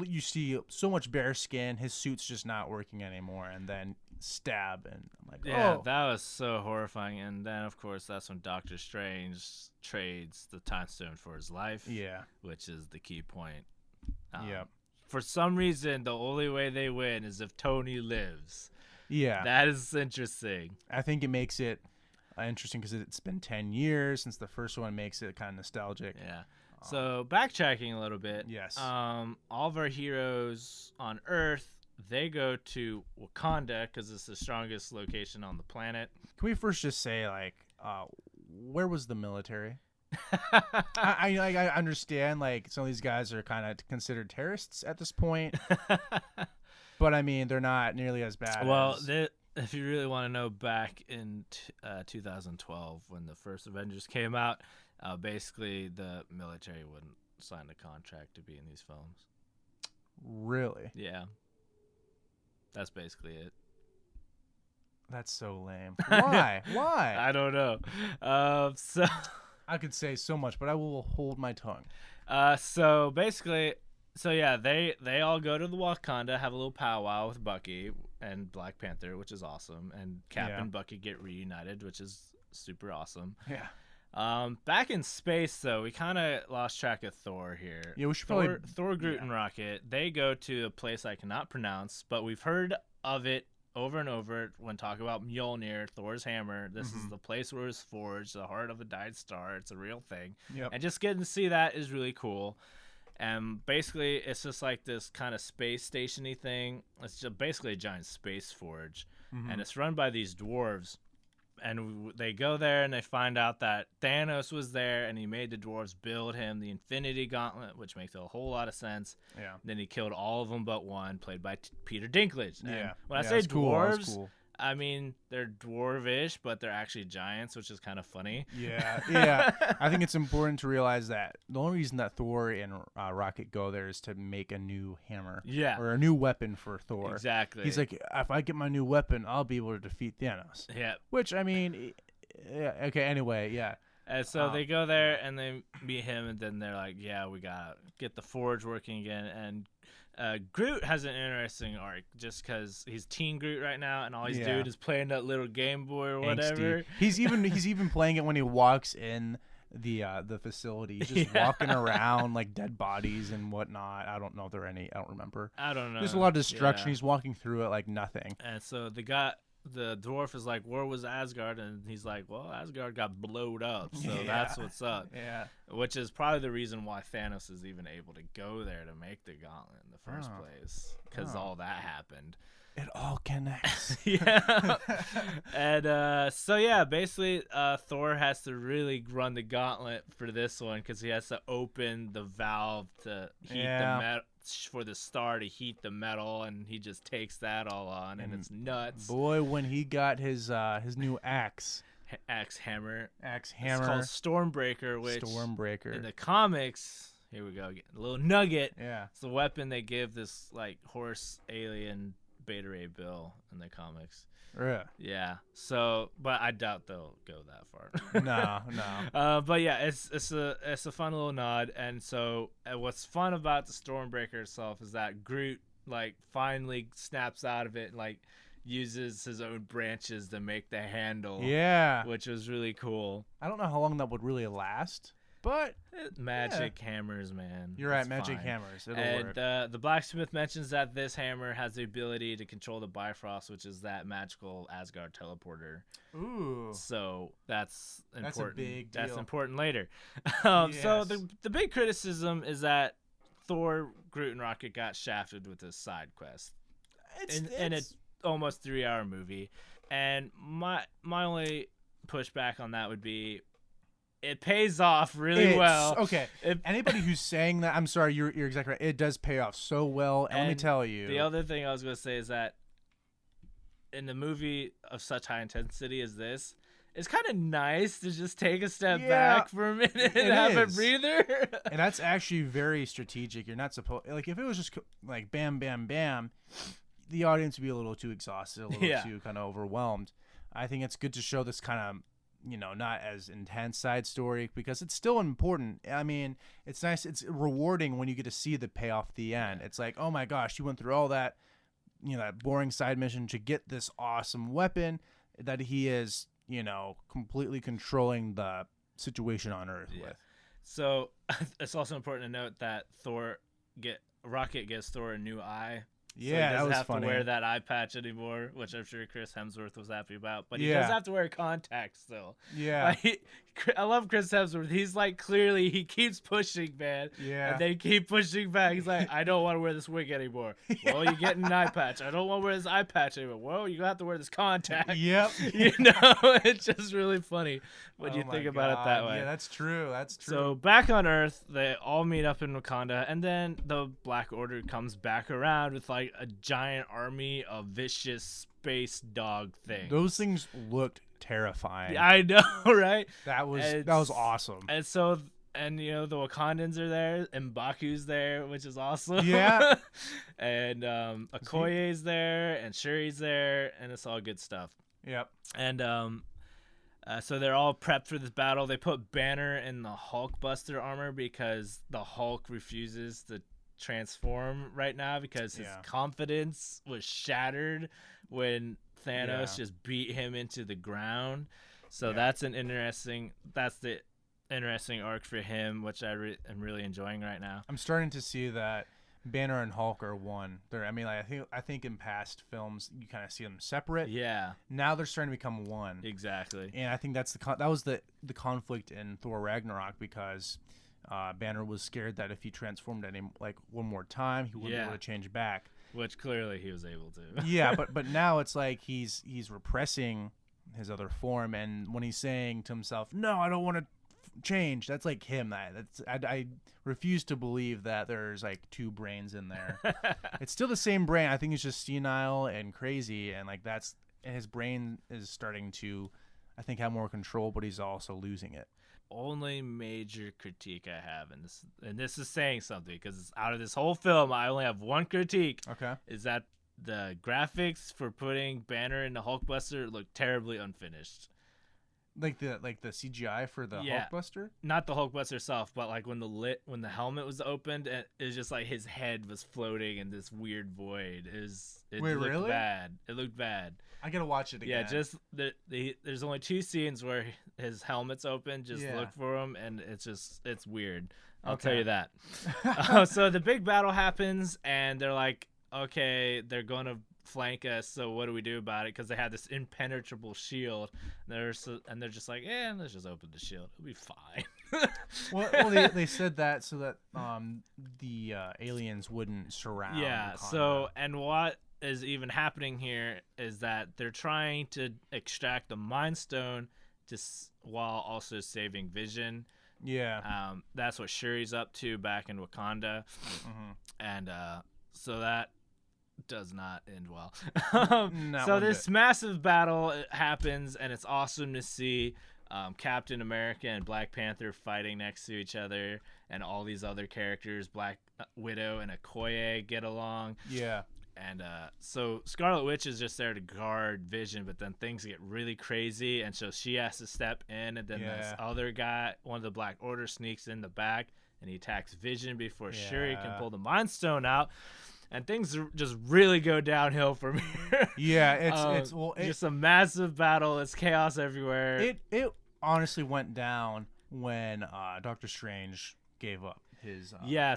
B: you see so much bare skin. His suit's just not working anymore. And then stab, and I'm like,
A: Yeah, that was so horrifying. And then, of course, that's when Doctor Strange trades the Time Stone for his life.
B: Yeah.
A: Which is the key point.
B: Yep.
A: For some reason, the only way they win is if Tony lives.
B: Yeah.
A: That is interesting.
B: I think it makes it interesting because it's been 10 years since the first one, makes it kind of nostalgic.
A: Yeah. So backtracking a little bit.
B: Yes.
A: All of our heroes on Earth, they go to Wakanda because it's the strongest location on the planet.
B: Can we first just say, like, where was the military? I understand, like, some of these guys are kind of considered terrorists at this point, but I mean, they're not nearly as bad.
A: Well, if you really want to know, back in 2012, when the first Avengers came out, basically the military wouldn't sign the contract to be in these films.
B: Really?
A: Yeah. That's basically it.
B: That's so lame. Why? Why?
A: I don't know. So
B: I could say so much, but I will hold my tongue.
A: So basically, yeah, they all go to the Wakanda, have a little powwow with Bucky and Black Panther, which is awesome, and Cap and Bucky get reunited, which is super awesome.
B: Yeah.
A: Back in space, though, we kind of lost track of Thor here.
B: Yeah, we should
A: Thor, Groot, and Rocket. They go to a place I cannot pronounce, but we've heard of it over and over when talking about Mjolnir, Thor's hammer. This is the place where it was forged, the heart of a dying star. It's a real thing.
B: Yep.
A: And just getting to see that is really cool. And basically, it's just like this kind of space station-y thing. It's just basically a giant space forge. And it's run by these dwarves. And they go there and they find out that Thanos was there and he made the dwarves build him the Infinity Gauntlet, which makes a whole lot of sense.
B: Yeah.
A: Then he killed all of them but one, played by Peter Dinklage. And
B: Yeah.
A: when I say dwarves, I mean they're dwarvish, but they're actually giants, which is kind of funny.
B: Yeah, yeah. I think it's important to realize that the only reason that Thor and Rocket go there is to make a new hammer.
A: Yeah.
B: Or a new weapon for Thor.
A: Exactly.
B: He's like, if I get my new weapon, I'll be able to defeat Thanos.
A: Yeah.
B: Which, I mean, yeah, okay, anyway, yeah.
A: And so they go there and they meet him, and then they're like, yeah, we got to get the forge working again. And Groot has an interesting arc just because he's Teen Groot right now, and all he's doing is playing that little Game Boy or whatever.
B: He's even playing it when he walks in the facility. He's just walking around like dead bodies and whatnot. I don't know if there are any. I don't remember.
A: I don't know.
B: There's a lot of destruction.
A: Yeah.
B: He's walking through it like nothing.
A: And so the dwarf is like, where was Asgard? And he's like, well, Asgard got blowed up, so that's what's up.
B: Yeah.
A: Which is probably the reason why Thanos is even able to go there to make the gauntlet in the first place, because all that happened.
B: It all connects.
A: Yeah. And so yeah, basically Thor has to really run the gauntlet for this one because he has to open the valve to heat the metal for the star to heat the metal, and he just takes that all on, and it's nuts.
B: Boy, when he got his new axe
A: hammer.
B: Axe hammer.
A: It's called Stormbreaker, which
B: Stormbreaker.
A: in the comics, here we go, a little nugget.
B: Yeah.
A: It's the weapon they give this like horse alien Beta Ray Bill in the comics. Yeah. So, but I doubt they'll go that far.
B: No.
A: But yeah, it's a fun little nod. And so, what's fun about the Stormbreaker itself is that Groot like finally snaps out of it and like uses his own branches to make the handle.
B: Yeah.
A: Which was really cool.
B: I don't know how long that would really last. But
A: magic hammers, man.
B: You're right, magic hammers. It'll work.
A: And the blacksmith mentions that this hammer has the ability to control the Bifrost, which is that magical Asgard teleporter.
B: Ooh.
A: So that's important.
B: That's a big deal.
A: That's important later.
B: Yes.
A: So the big criticism is that Thor, Groot, and Rocket got shafted with this side quest in an almost 3-hour movie. And my only pushback on that would be, it pays off really well.
B: Okay. Anybody who's saying that, I'm sorry, you're exactly right. It does pay off so well. And let me tell you.
A: The other thing I was going to say is that in the movie of such high intensity as this, it's kind of nice to just take a step back for a minute and have a breather.
B: And that's actually very strategic. You're not supposed, like, if it was just like bam, bam, bam, the audience would be a little too exhausted, a little too kind of overwhelmed. I think it's good to show this kind of, not as intense side story because it's still important. I mean, it's nice. It's rewarding when you get to see the payoff at the end. It's like, oh my gosh, you went through all that, that boring side mission to get this awesome weapon that he is, completely controlling the situation on Earth with.
A: So it's also important to note that Rocket gives Thor a new eye. So he
B: Yeah, that
A: doesn't
B: was
A: have
B: funny.
A: to wear that eye patch anymore, which I'm sure Chris Hemsworth was happy about. But he
B: Yeah.
A: does have to wear contacts still.
B: Yeah.
A: Like, I love Chris Hemsworth. He's like, clearly he keeps pushing, man.
B: Yeah.
A: And they keep pushing back. He's like, I don't want to wear this wig anymore. Well, you get an eye patch. I don't want to wear this eye patch anymore. Well, you have to wear this contact.
B: Yep.
A: You know, it's just really funny when you
B: Oh
A: think
B: my
A: about it that
B: God.
A: way.
B: Yeah, that's true. That's true.
A: So back on Earth, they all meet up in Wakanda, and then the Black Order comes back around with like a giant army of vicious space dog things.
B: Those things looked terrifying.
A: I know, right?
B: That was awesome.
A: And so, and you know, the Wakandans are there, and M'Baku's there, which is awesome.
B: Yeah.
A: And Okoye's there, and Shuri's there, and it's all good stuff.
B: Yep.
A: And so they're all prepped for this battle. They put Banner in the Hulkbuster armor because the Hulk refuses to transform right now because his confidence was shattered when Thanos just beat him into the ground. So that's the interesting arc for him, which am really enjoying right now.
B: I'm starting to see that Banner and Hulk are one. I think in past films you kind of see them separate.
A: Yeah.
B: Now they're starting to become one.
A: Exactly.
B: And I think that was the conflict in Thor Ragnarok because Banner was scared that if he transformed one more time, he wouldn't be able to change back.
A: Which clearly he was able to.
B: Yeah, but now it's like he's repressing his other form, and when he's saying to himself, "No, I don't want to change," that's like him. I refuse to believe that there's like two brains in there. It's still the same brain. I think he's just senile and crazy, and his brain is starting to, I think, have more control, but he's also losing it.
A: Only major critique I have, and this is saying something because out of this whole film, I only have one critique.
B: Okay.
A: Is that the graphics for putting Banner in the Hulkbuster look terribly unfinished.
B: Like the CGI for the Hulkbuster?
A: Not the Hulkbuster itself, but like when the helmet was opened, it was just like his head was floating in this weird void. It looked
B: really?
A: bad. It looked bad.
B: I gotta watch it again.
A: Yeah, just there's only 2 scenes where his helmet's open. Just look for him, and it's weird. I'll tell you that. So the big battle happens, and they're like, okay, they're gonna flank us, so what do we do about it? Because they had this impenetrable shield. They're just like, let's just open the shield. It'll be fine.
B: well, they said that so that the aliens wouldn't surround.
A: Yeah.
B: Wakanda.
A: So, and what is even happening here is that they're trying to extract the Mind Stone while also saving Vision.
B: Yeah.
A: That's what Shuri's up to back in Wakanda, and so that does not end well. So this massive battle happens, and it's awesome to see Captain America and Black Panther fighting next to each other, and all these other characters, Black Widow and Okoye, get along.
B: Yeah.
A: And so Scarlet Witch is just there to guard Vision, but then things get really crazy, and so she has to step in, and then this other guy, one of the Black Order, sneaks in the back, and he attacks Vision before Shuri can pull the Mind Stone out. And things just really go downhill from here.
B: Yeah, it's
A: just a massive battle. It's chaos everywhere.
B: It honestly went down when Doctor Strange gave up his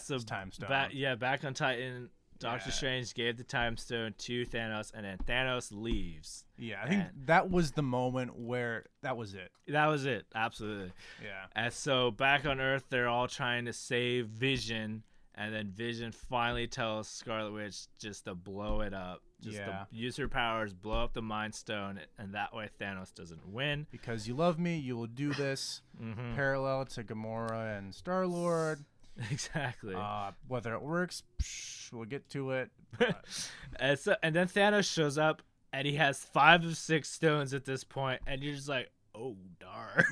B: his time stone.
A: Back on Titan, Doctor Strange gave the time stone to Thanos, and then Thanos leaves.
B: Yeah, I think that was the moment where that was it.
A: That was it, absolutely.
B: Yeah.
A: And so back on Earth, they're all trying to save Vision. And then Vision finally tells Scarlet Witch just to blow it up. To use her powers, blow up the Mind Stone, and that way Thanos doesn't win.
B: Because you love me, you will do this. Parallel to Gamora and Star-Lord.
A: Exactly.
B: Whether it works, we'll get to it.
A: And then Thanos shows up, and he has 5 of 6 stones at this point, and you're just like, oh, darn.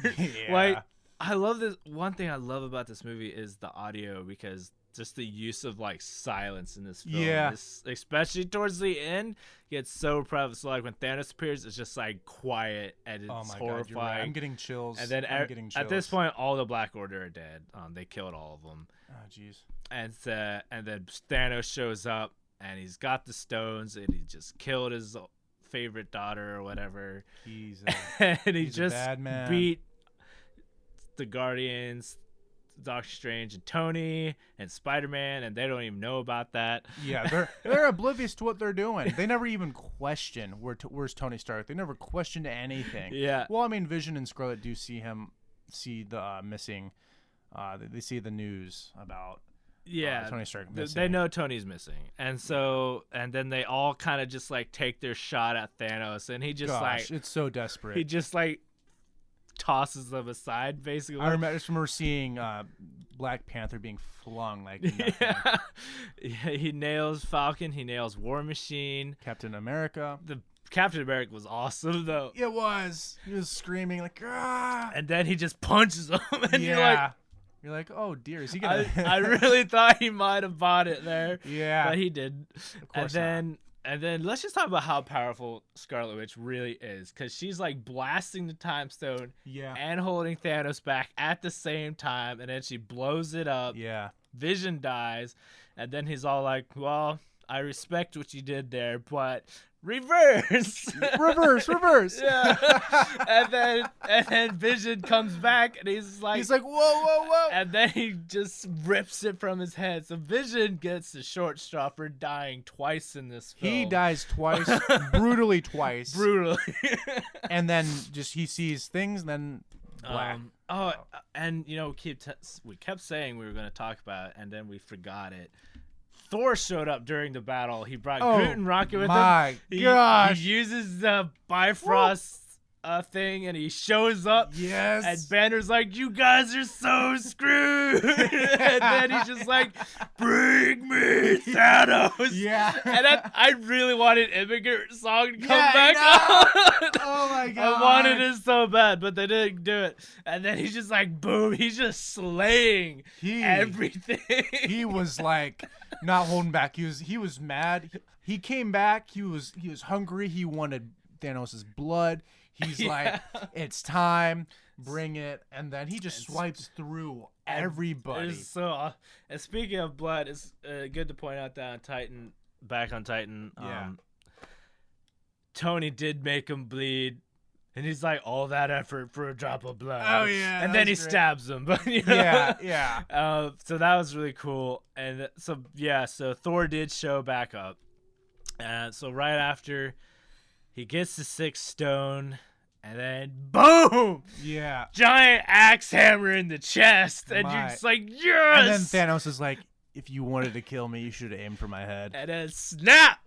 A: Like, I love this. One thing I love about this movie is the audio, because just the use of like silence in this film, especially towards the end, gets so prevalent. So like when Thanos appears, it's just like quiet and it's horrifying. God, you're right.
B: I'm getting chills.
A: And then at this point, all the Black Order are dead. They killed all of them.
B: Oh jeez.
A: And then Thanos shows up, and he's got the stones, and he just killed his favorite daughter or whatever.
B: He's
A: and he
B: he's
A: just
B: a bad man.
A: beat the Guardians Doctor Strange and Tony and Spider-Man, and they don't even know about that.
B: Yeah, they're oblivious to what they're doing. They never even question where's Tony Stark. They never questioned anything.
A: Yeah.
B: Well, I mean, Vision and Scarlet do see the missing. They see the news about Tony Stark missing.
A: They know Tony's missing, and then they all kind of just like take their shot at Thanos, and he just
B: it's so desperate.
A: He just like tosses them aside, basically.
B: I just remember seeing Black Panther being flung like nothing.
A: Yeah, he nails Falcon. He nails War Machine.
B: Captain America.
A: The Captain America was awesome though.
B: It was. He was screaming like, ah!
A: And then he just punches him, and
B: you're like, oh dear, is he gonna?
A: I really thought he might have bought it there.
B: Yeah,
A: but he didn't.
B: Of course not.
A: And then let's just talk about how powerful Scarlet Witch really is, because she's like blasting the Time Stone and holding Thanos back at the same time, and then she blows it up.
B: Yeah.
A: Vision dies, and then he's all like, well, I respect what you did there, but reverse.
B: Yeah.
A: and then Vision comes back, and he's like,
B: whoa.
A: And then he just rips it from his head. So Vision gets the short straw for dying twice in this film.
B: He dies twice, brutally twice.
A: Brutally.
B: And then just he sees things, and then black.
A: And we kept saying we were going to talk about it, and then we forgot it. Thor showed up during the battle. He brought Groot and Rocket with him.
B: My gosh.
A: He uses the Bifrost thing, and he shows up.
B: Yes.
A: And Banner's like, you guys are so screwed. And then he's just like, bring me Thanos.
B: Yeah.
A: And I really wanted Immigrant Song to come back on.
B: Oh my god.
A: I wanted it so bad, but they didn't do it. And then he's just like, boom. He's just slaying everything.
B: He was like not holding back. He was mad. He came back. He was hungry. He wanted Thanos' blood. He's like, it's time, bring it, and then he just swipes through everybody.
A: So, and speaking of blood, it's good to point out that back on Titan, Tony did make him bleed, and he's like, all that effort for a drop of blood.
B: Oh yeah,
A: and then he stabs him. But
B: yeah.
A: So that was really cool, and so Thor did show back up, so right after he gets the 6th stone. And then, boom!
B: Yeah.
A: Giant axe hammer in the chest. And you're just like, yes!
B: And then Thanos is like, if you wanted to kill me, you should have aimed for my head.
A: And then snap!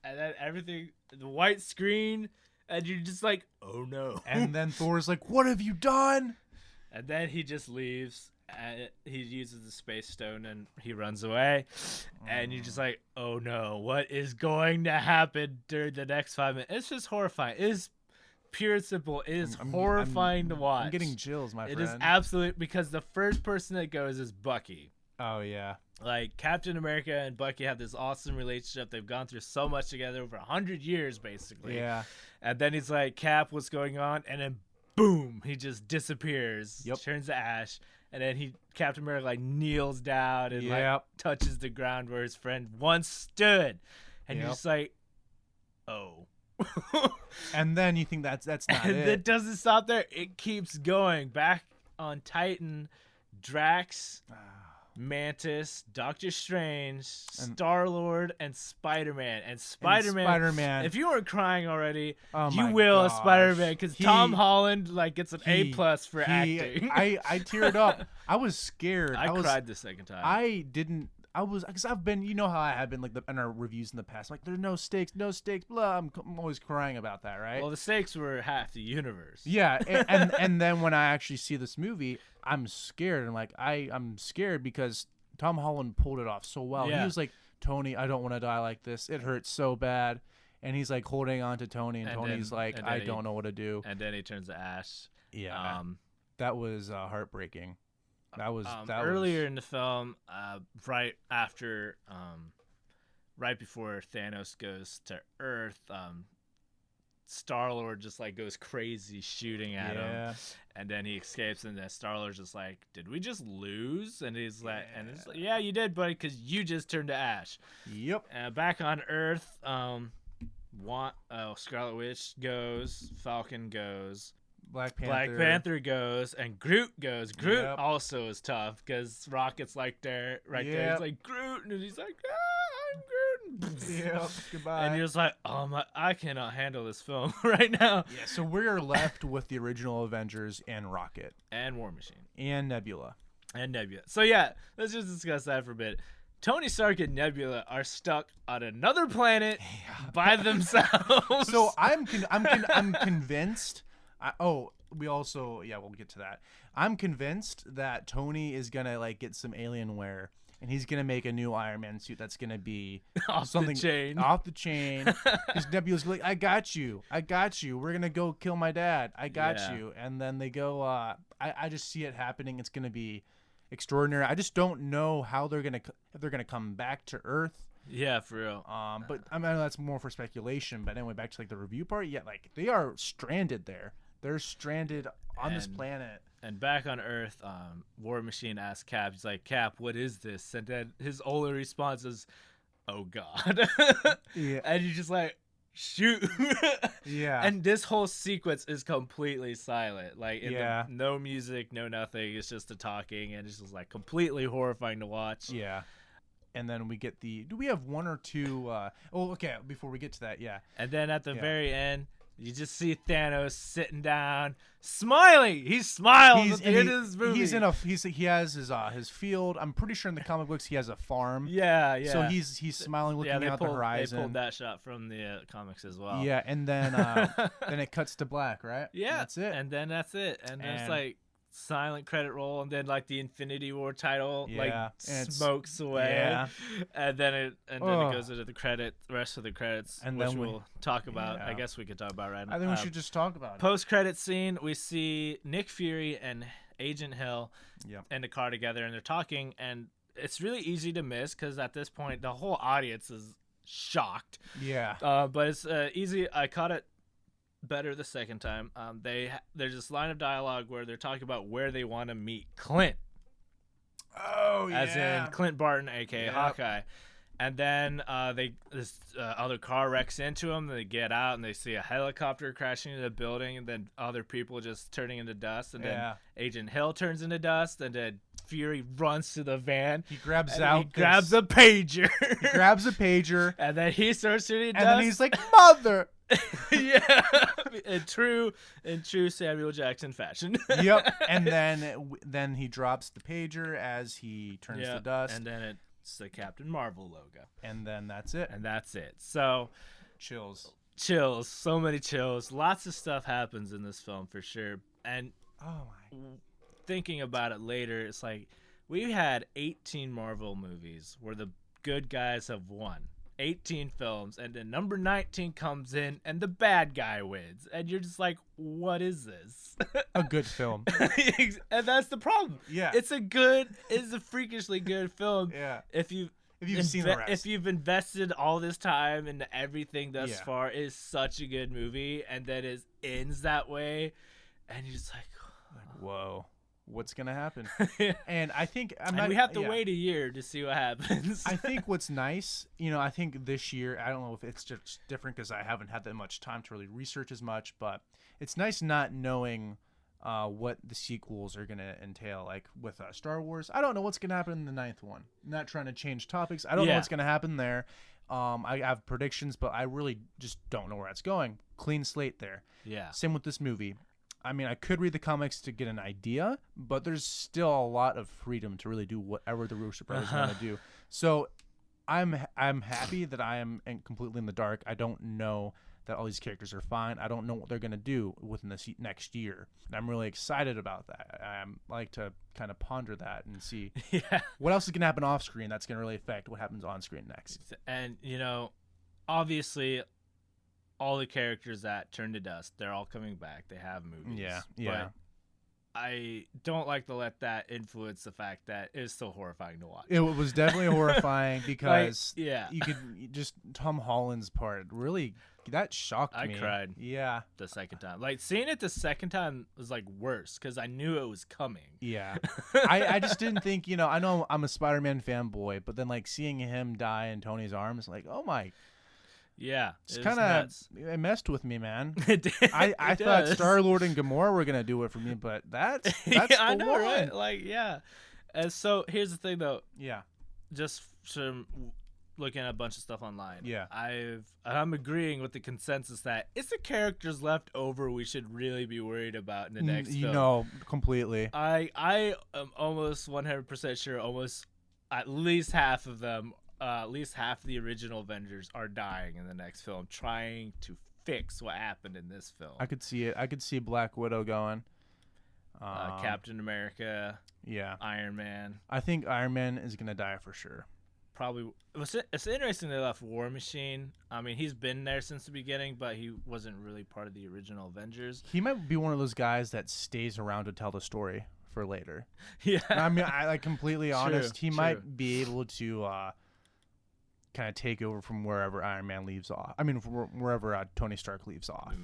A: And then everything, the white screen, and you're just like, oh no.
B: And then Thor's like, what have you done?
A: And then he just leaves. And he uses the space stone and he runs away. And you're just like, oh no, what is going to happen during the next 5 minutes? It's just horrifying. It is pure and simple. It is horrifying to watch.
B: I'm getting chills, my friend.
A: It is absolute, because the first person that goes is Bucky.
B: Oh yeah.
A: Like, Captain America and Bucky have this awesome relationship. They've gone through so much together over 100 years, basically.
B: Yeah.
A: And then he's like, Cap, what's going on? And then boom, he just disappears.
B: Yep.
A: Turns to ash. And then Captain America like kneels down and like touches the ground where his friend once stood. And you're just like, oh.
B: And then you think that's not
A: and
B: it.
A: It doesn't stop there. It keeps going. Back on Titan, Drax, Mantis, Doctor Strange, Star-Lord, and Spider-Man. And Spider-Man. If you weren't crying already, you will as Spider-Man, because Tom Holland like gets an A+ for acting.
B: I teared up. I was scared.
A: I cried the second time.
B: Because I've been, you know how I have been like in our reviews in the past, like there's no stakes, blah. I'm always crying about that, right?
A: Well, the stakes were half the universe.
B: Yeah, and then when I actually see this movie, I'm scared, and like I'm scared because Tom Holland pulled it off so well.
A: Yeah.
B: He was like, Tony, I don't want to die like this. It hurts so bad, and he's like holding on to Tony, and Tony's like, I don't know what to do.
A: And then he turns to ash.
B: Yeah, that was heartbreaking. That was
A: earlier in the film, right before Thanos goes to Earth. Star-Lord just like goes crazy shooting at him, and then he escapes, and then Star-Lord's just like, did we just lose? And he's like, yeah, you did, buddy, because you just turned to ash.
B: Yep.
A: Back on Earth, Scarlet Witch goes, Falcon goes,
B: Black
A: Black Panther goes, and Groot goes. Groot
B: Yep.
A: also is tough because Rocket's like there, right there.
B: Yep.
A: He's like Groot, and he's like, I'm Groot.
B: Yep. Goodbye.
A: And you're just like, oh my, I cannot handle this film right now.
B: Yeah, so we're left with the original Avengers and Rocket
A: And War Machine.
B: and Nebula.
A: And Nebula. So yeah, let's just discuss that for a bit. Tony Stark and Nebula are stuck on another planet by themselves.
B: So I'm convinced. We'll get to that. I'm convinced that Tony is gonna like get some Alienware, and he's gonna make a new Iron Man suit that's gonna be
A: off
B: something
A: the chain.
B: Off the chain. Because Nebula's like, I got you. We're gonna go kill my dad. I got
A: Yeah.
B: you. And then they go. I just see it happening. It's gonna be extraordinary. I just don't know how if they're gonna come back to Earth.
A: Yeah, for real.
B: But I know that's more for speculation. But anyway, back to like the review part. Yeah, like they are stranded there. They're stranded on this planet.
A: And back on Earth, War Machine asks Cap, he's like, Cap, what is this? And then his only response is, oh God.
B: Yeah.
A: And you're just like, shoot.
B: Yeah.
A: And this whole sequence is completely silent. Like,
B: Yeah.
A: No music, no nothing. It's just the talking, and it's just like completely horrifying to watch.
B: Yeah. And then we get do we have one or two? Okay. Before we get to that, yeah.
A: And then at the very end, you just see Thanos sitting down, smiling. He smiles at the end of this movie.
B: He has his field. I'm pretty sure in the comic books he has a farm.
A: Yeah.
B: So he's smiling, looking out the horizon.
A: They pulled that shot from the comics as well.
B: Yeah, and then then it cuts to black, right?
A: Yeah,
B: and that's it.
A: And then that's it. And it's like silent credit roll, and then like the Infinity War title like smokes away.
B: Yeah.
A: And then it goes into the rest of the credits,
B: and
A: which
B: then
A: we'll talk about.
B: Yeah.
A: I guess we could talk about right now.
B: I think we should just talk about it.
A: Post-credit scene, we see Nick Fury and Agent Hill in the car together, and they're talking, and it's really easy to miss because at this point the whole audience is shocked.
B: Yeah.
A: But it's easy. I caught it better the second time. There's this line of dialogue where they're talking about where they want to meet Clint.
B: Oh yeah.
A: As in Clint Barton, aka Hawkeye. And then this other car wrecks into them. They get out and they see a helicopter crashing into the building, and then other people just turning into dust. And then Agent Hill turns into dust, and then Fury runs to the van.
B: He grabs
A: a pager.
B: He grabs a pager,
A: and then he starts turning dust.
B: And then he's like, "Mother."
A: Yeah, in true Samuel Jackson fashion.
B: Yep. And then he drops the pager as he turns to dust,
A: and then it's the Captain Marvel logo,
B: and then that's it.
A: So
B: chills,
A: so many chills. Lots of stuff happens in this film for sure. And thinking about it later, it's like we had 18 Marvel movies where the good guys have won. 18 films, and then number 19 comes in and the bad guy wins, and you're just like, what is this?
B: A good film.
A: And that's the problem.
B: Yeah,
A: it's a freakishly good film.
B: Yeah,
A: if you've
B: seen the rest.
A: If you've invested all this time into everything thus far, it's such a good movie, and then it ends that way, and you're just like
B: whoa, what's gonna happen? And I think
A: we have to wait a year to see what happens.
B: I think what's nice, I think this year, I don't know if it's just different because I haven't had that much time to really research as much, but it's nice not knowing what the sequels are gonna entail. Like with Star Wars, I don't know what's gonna happen in the 9th one. I'm not trying to change topics. I don't know what's gonna happen there. I have predictions, but I really just don't know where it's going. Clean slate there.
A: Yeah.
B: Same with this movie. I mean, I could read the comics to get an idea, but there's still a lot of freedom to really do whatever the Russo brothers want to do. So I'm happy that I am completely in the dark. I don't know that all these characters are fine. I don't know what they're going to do within this next year. And I'm really excited about that. I like to kind of ponder that and see what else is going to happen off screen that's going to really affect what happens on screen next.
A: And, obviously all the characters that turn to dust, they're all coming back. They have movies.
B: Yeah.
A: But I don't like to let that influence the fact that it's still horrifying to watch.
B: It was definitely horrifying because
A: you
B: could just Tom Holland's part really that shocked me.
A: I cried.
B: Yeah.
A: The second time. Like seeing it the second time was like worse because I knew it was coming.
B: Yeah. I just didn't think, I know I'm a Spider-Man fanboy, but then like seeing him die in Tony's arms, like, oh my.
A: Yeah,
B: It's
A: it was
B: kind of
A: nuts.
B: it messed with me, man.
A: It did-
B: I
A: it
B: thought
A: does.
B: Star Lord and Gamora were gonna do it for me, but that's
A: Yeah, I
B: the
A: know,
B: one.
A: right? Like, yeah. And so here's the thing, though.
B: Yeah,
A: Just from looking at a bunch of stuff online,
B: yeah.
A: I'm agreeing with the consensus that it's the characters left over we should really be worried about in the next
B: You
A: film.
B: know, completely.
A: I am almost 100% sure almost at least half of them, at least half of the original Avengers are dying in the next film, trying to fix what happened in this film.
B: I could see it. I could see Black Widow going.
A: Captain America,
B: Yeah,
A: Iron Man.
B: I think Iron Man is gonna die for sure.
A: Probably it's interesting they left War Machine. I mean, he's been there since the beginning, but he wasn't really part of the original Avengers.
B: He might be one of those guys that stays around to tell the story for later.
A: Yeah,
B: I mean, I like completely
A: True,
B: honest. He
A: true.
B: might be able to kind of take over from wherever Iron Man leaves off. I mean, from wherever Tony Stark leaves off.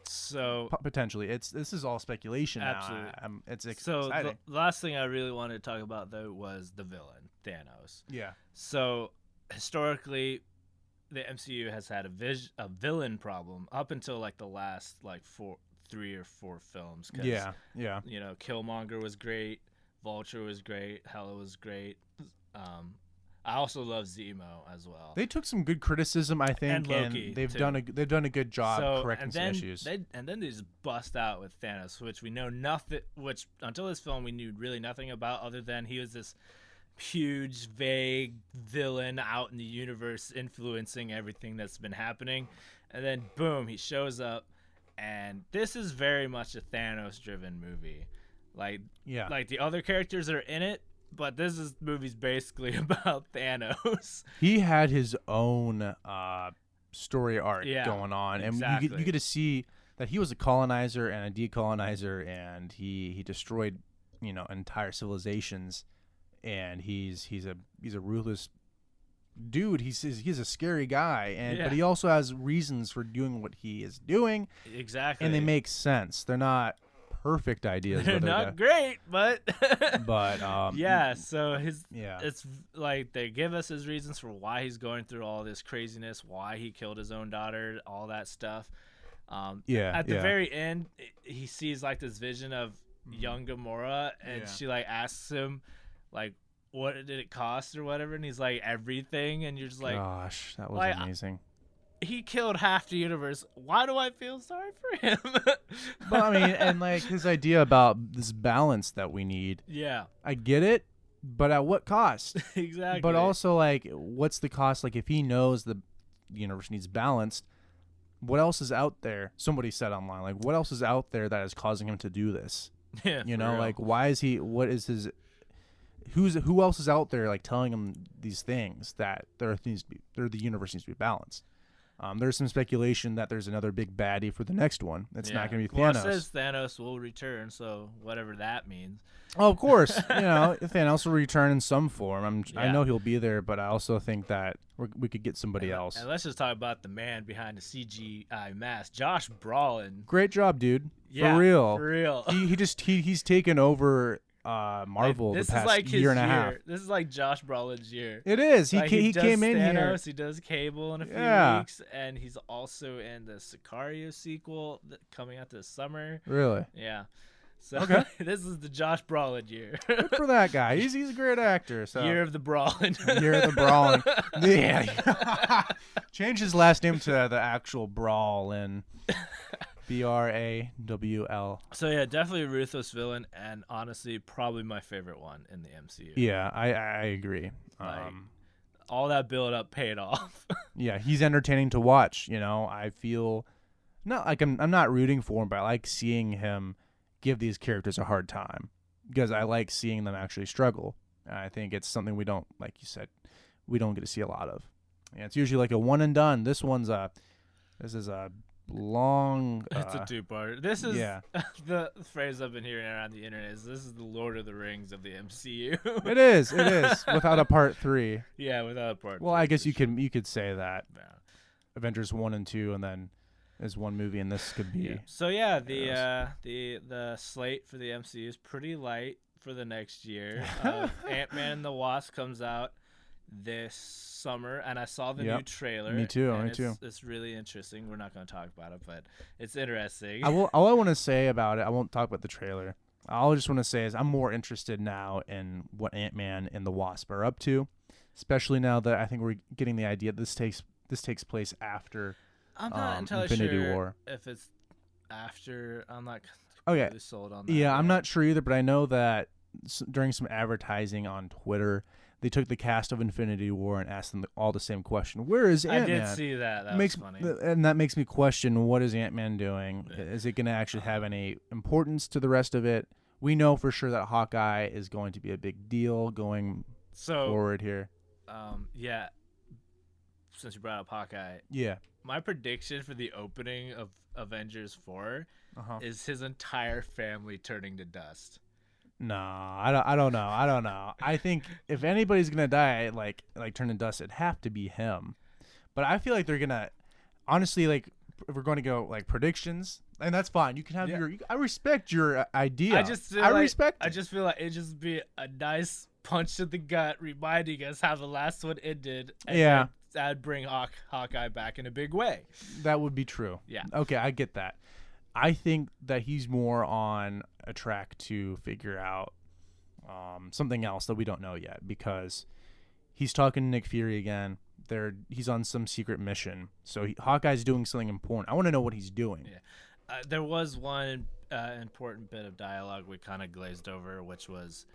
A: So
B: Potentially, this is all speculation
A: Absolutely.
B: now. It's
A: so
B: exciting.
A: the last thing I really wanted to talk about though was the villain Thanos.
B: Yeah,
A: So historically, the MCU has had a villain problem up until like the last like 3 or 4 films. 'Cause,
B: yeah.
A: You know, Killmonger was great, Vulture was great, Hela was great. I also love Zemo as well.
B: They took some good criticism, I think,
A: And Loki,
B: they've
A: too.
B: done a good job
A: So
B: correcting some issues.
A: and then they just bust out with Thanos, which we know nothing. Which until this film we knew really nothing about, other than he was this huge, vague villain out in the universe, influencing everything that's been happening. And then boom, he shows up, and this is very much a Thanos-driven movie. Like the other characters are in it, but this movie's basically about Thanos.
B: He had his own story arc
A: Yeah,
B: going on, and
A: exactly.
B: you get to see that he was a colonizer and a decolonizer, and he destroyed entire civilizations, and he's a ruthless dude. He's a scary guy, but he also has reasons for doing what he is doing,
A: Exactly.
B: and they make sense. They're not perfect ideas.
A: They're not great, but
B: yeah.
A: So
B: Yeah.
A: it's like they give us his reasons for why he's going through all this craziness, why he killed his own daughter, all that stuff. At the very end, he sees like this vision of young Gamora, and she like asks him, like, what did it cost or whatever, and he's like, everything, and you're just like,
B: Gosh, that was
A: like,
B: amazing.
A: he killed half the universe. Why do I feel sorry for him?
B: But I mean, and like his idea about this balance that we need,
A: Yeah,
B: I get it, but at what cost?
A: exactly.
B: But also, like, what's the cost? Like, if he knows the universe needs balanced, what else is out there? Somebody said online, like, what else is out there that is causing him to do this?
A: Yeah,
B: You
A: for
B: know,
A: real.
B: like, why is he? What is his? Who else is out there like telling him these things that the universe needs to be balanced? There's some speculation that there's another big baddie for the next one. It's not going to be
A: Well,
B: Thanos.
A: it says Thanos will return, so whatever that means.
B: Oh, of course, Thanos will return in some form. I
A: Yeah.
B: know he'll be there, but I also think that we could get somebody else.
A: And let's just talk about the man behind the CGI mask, Josh Brolin.
B: Great job, dude.
A: Yeah,
B: for real.
A: For real.
B: He's taken over Marvel
A: This
B: the past
A: is like his
B: year and a half.
A: This is like Josh Brolin's year.
B: It is.
A: Like,
B: He
A: does
B: came in
A: Thanos,
B: here.
A: He does Cable in a few
B: Yeah.
A: weeks, and he's also in the Sicario sequel coming out this summer.
B: Really?
A: Yeah. So
B: Okay.
A: this is the Josh Brolin year.
B: Good for that guy. He's a great actor. So
A: Year of the Brolin.
B: Year of the Brawling. Yeah. Change his last name to the actual Brawlin. Brawl.
A: So yeah, definitely a ruthless villain, and honestly, probably my favorite one in the MCU.
B: Yeah, I agree.
A: Like, all that build up paid off.
B: Yeah, he's entertaining to watch. I feel not like I'm not rooting for him, but I like seeing him give these characters a hard time because I like seeing them actually struggle. I think it's something we don't, like you said, we don't get to see a lot of. Yeah, it's usually like a one and done. This is a long.
A: It's a 2-part. This is
B: yeah.
A: the phrase I've been hearing around the internet is this is the Lord of the Rings of the MCU.
B: It is without a part 3.
A: Yeah, without a part.
B: Well,
A: three,
B: I guess
A: for
B: you could say that
A: sure.
B: Avengers 1 and 2, and then is one movie, and this could be.
A: Yeah. So yeah, the slate for the MCU is pretty light for the next year. Ant-Man and the Wasp comes out this summer, and I saw the
B: Yep.
A: new trailer.
B: Me too.
A: And
B: Me too.
A: It's really interesting. We're not going to talk about it, but it's interesting.
B: All I want to say about it, I won't talk about the trailer. All I just want to say is I'm more interested now in what Ant-Man and the Wasp are up to, especially now that I think we're getting the idea this takes place after
A: I'm not entirely
B: Infinity
A: sure
B: War.
A: if it's after. I'm not
B: Okay.
A: completely sold on that.
B: Yeah, I'm
A: yet.
B: not sure either, but I know that during some advertising on Twitter, they took the cast of Infinity War and asked them all the same question: Where is
A: I
B: Ant-Man?
A: did see that. That
B: makes
A: was funny.
B: and that makes me question, what is Ant-Man doing? Is it going to actually have any importance to the rest of it? We know for sure that Hawkeye is going to be a big deal going forward here.
A: Yeah. Since you brought up Hawkeye,
B: Yeah.
A: my prediction for the opening of Avengers 4 is his entire family turning to dust.
B: No, I don't know. I think if anybody's gonna die, like turn to dust, it'd have to be him. But I feel like they're gonna, honestly, like if we're going to go like predictions, and that's fine. You can have I respect your idea. I respect.
A: I just feel like it'd just be a nice punch to the gut, reminding us how the last one ended. And that'd bring Hawkeye back in a big way.
B: That would be true.
A: Yeah.
B: Okay, I get that. I think that he's more on a track to figure out something else that we don't know yet, because he's talking to Nick Fury again. He's on some secret mission, so Hawkeye's doing something important. I want to know what he's doing.
A: Yeah. There was one important bit of dialogue we kind of glazed over, which was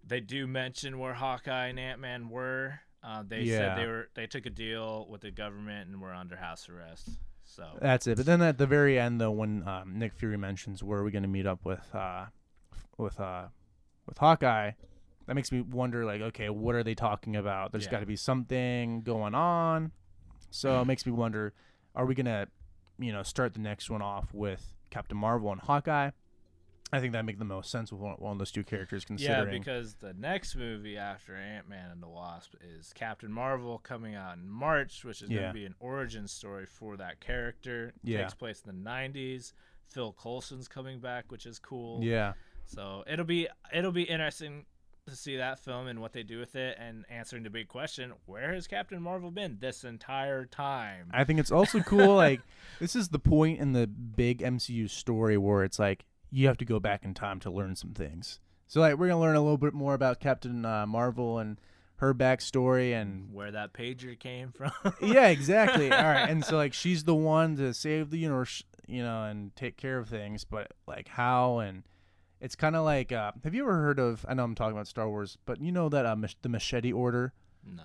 A: they do mention where Hawkeye and Ant-Man were. They said they took a deal with the government and were under house arrest. So
B: that's it. But then at the very end, though, when Nick Fury mentions where are we going to meet up with Hawkeye, that makes me wonder, like, okay, what are they talking about? There's got to be something going on. So it makes me wonder, are we going to, start the next one off with Captain Marvel and Hawkeye? I think that make the most sense with one of those two characters, considering.
A: Yeah, because the next movie after Ant-Man and the Wasp is Captain Marvel, coming out in March, which is going to be an origin story for that character. It takes place in the 90s. Phil Coulson's coming back, which is cool.
B: Yeah.
A: So it'll be interesting to see that film and what they do with it, and answering the big question, where has Captain Marvel been this entire time?
B: I think it's also cool, like, this is the point in the big MCU story where it's like, you have to go back in time to learn some things. So, like, we're going to learn a little bit more about Captain Marvel and her backstory and
A: where that pager came from.
B: Yeah, exactly. All right. And so, like, she's the one to save the universe, and take care of things, but, like, how? And it's kind of like, have you ever heard of, I know I'm talking about Star Wars, but you know that the Machete Order?
A: No.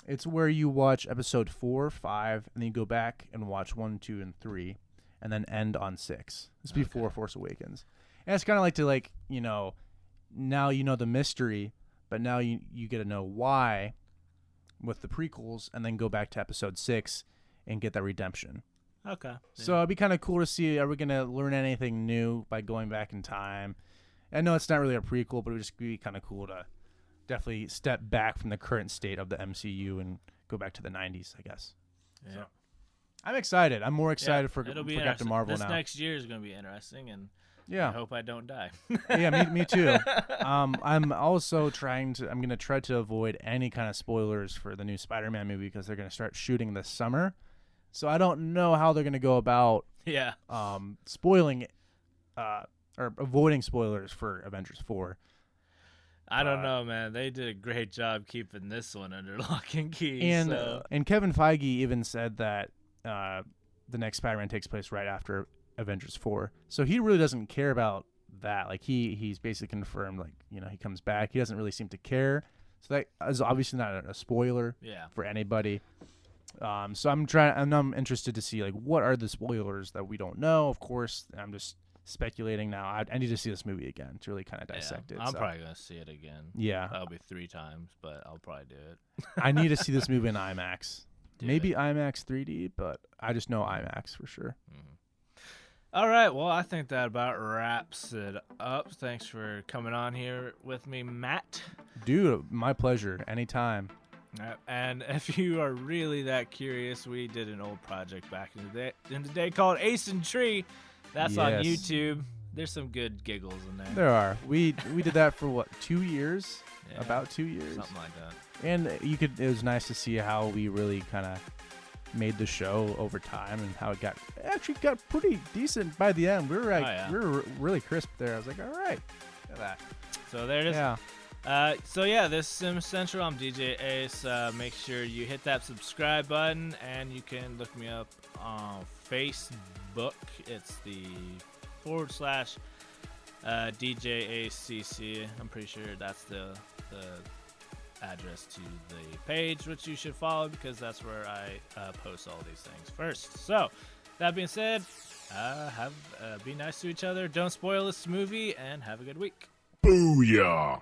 B: It's where you watch episode 4, 5, and then you go back and watch 1, 2, and 3, and then end on 6. It's before Force Awakens. And it's kind of like to, like, now you know the mystery, but now you get to know why with the prequels, and then go back to episode 6 and get that redemption.
A: Okay. Yeah.
B: So it'd be kind of cool to see, are we going to learn anything new by going back in time? I know it's not really a prequel, but it would just be kind of cool to definitely step back from the current state of the MCU and go back to the 90s, I guess.
A: Yeah.
B: So, I'm excited. I'm more excited for
A: Captain
B: Marvel
A: now.
B: now.
A: This next year is going to be interesting, and
B: yeah,
A: I hope I don't die.
B: Yeah, me too. I'm also I'm going to try to avoid any kind of spoilers for the new Spider-Man movie, because they're going to start shooting this summer. So I don't know how they're going to go about spoiling or avoiding spoilers for Avengers 4.
A: I don't know, man. They did a great job keeping this one under lock and key.
B: And Kevin Feige even said that the next Spider-Man takes place right after Avengers 4. So he really doesn't care about that. Like, he's basically confirmed, like, he comes back. He doesn't really seem to care. So that is obviously not a spoiler for anybody. So I'm interested to see, like, what are the spoilers that we don't know. Of course, I'm just speculating now. I need to see this movie again to really kind of dissect it.
A: I'm probably going to see it again.
B: Yeah.
A: That'll be 3 times, but I'll probably do it.
B: I need to see this movie in IMAX. Maybe IMAX 3D, but I just know IMAX for sure.
A: Mm-hmm. All right. Well, I think that about wraps it up. Thanks for coming on here with me, Matt.
B: Dude, my pleasure. Anytime.
A: And if you are really that curious, we did an old project back in the day called Ace and Tree. That's on YouTube. there's some good giggles in there.
B: There are. We did that for what, 2 years?
A: Yeah,
B: About 2 years.
A: something like that.
B: And it was nice to see how we really kind of made the show over time and how it actually got pretty decent by the end. We were like, we were really crisp there. I was like, all right, look at that.
A: So there it is.
B: Yeah.
A: So yeah, this is Sim Central. I'm DJ Ace. Make sure you hit that subscribe button, and you can look me up on Facebook. It's the / DJ ACC. I'm pretty sure that's the address to the page, which you should follow because that's where I post all these things first. So that being said, be nice to each other. Don't spoil this movie, and have a good week.
C: Booyah!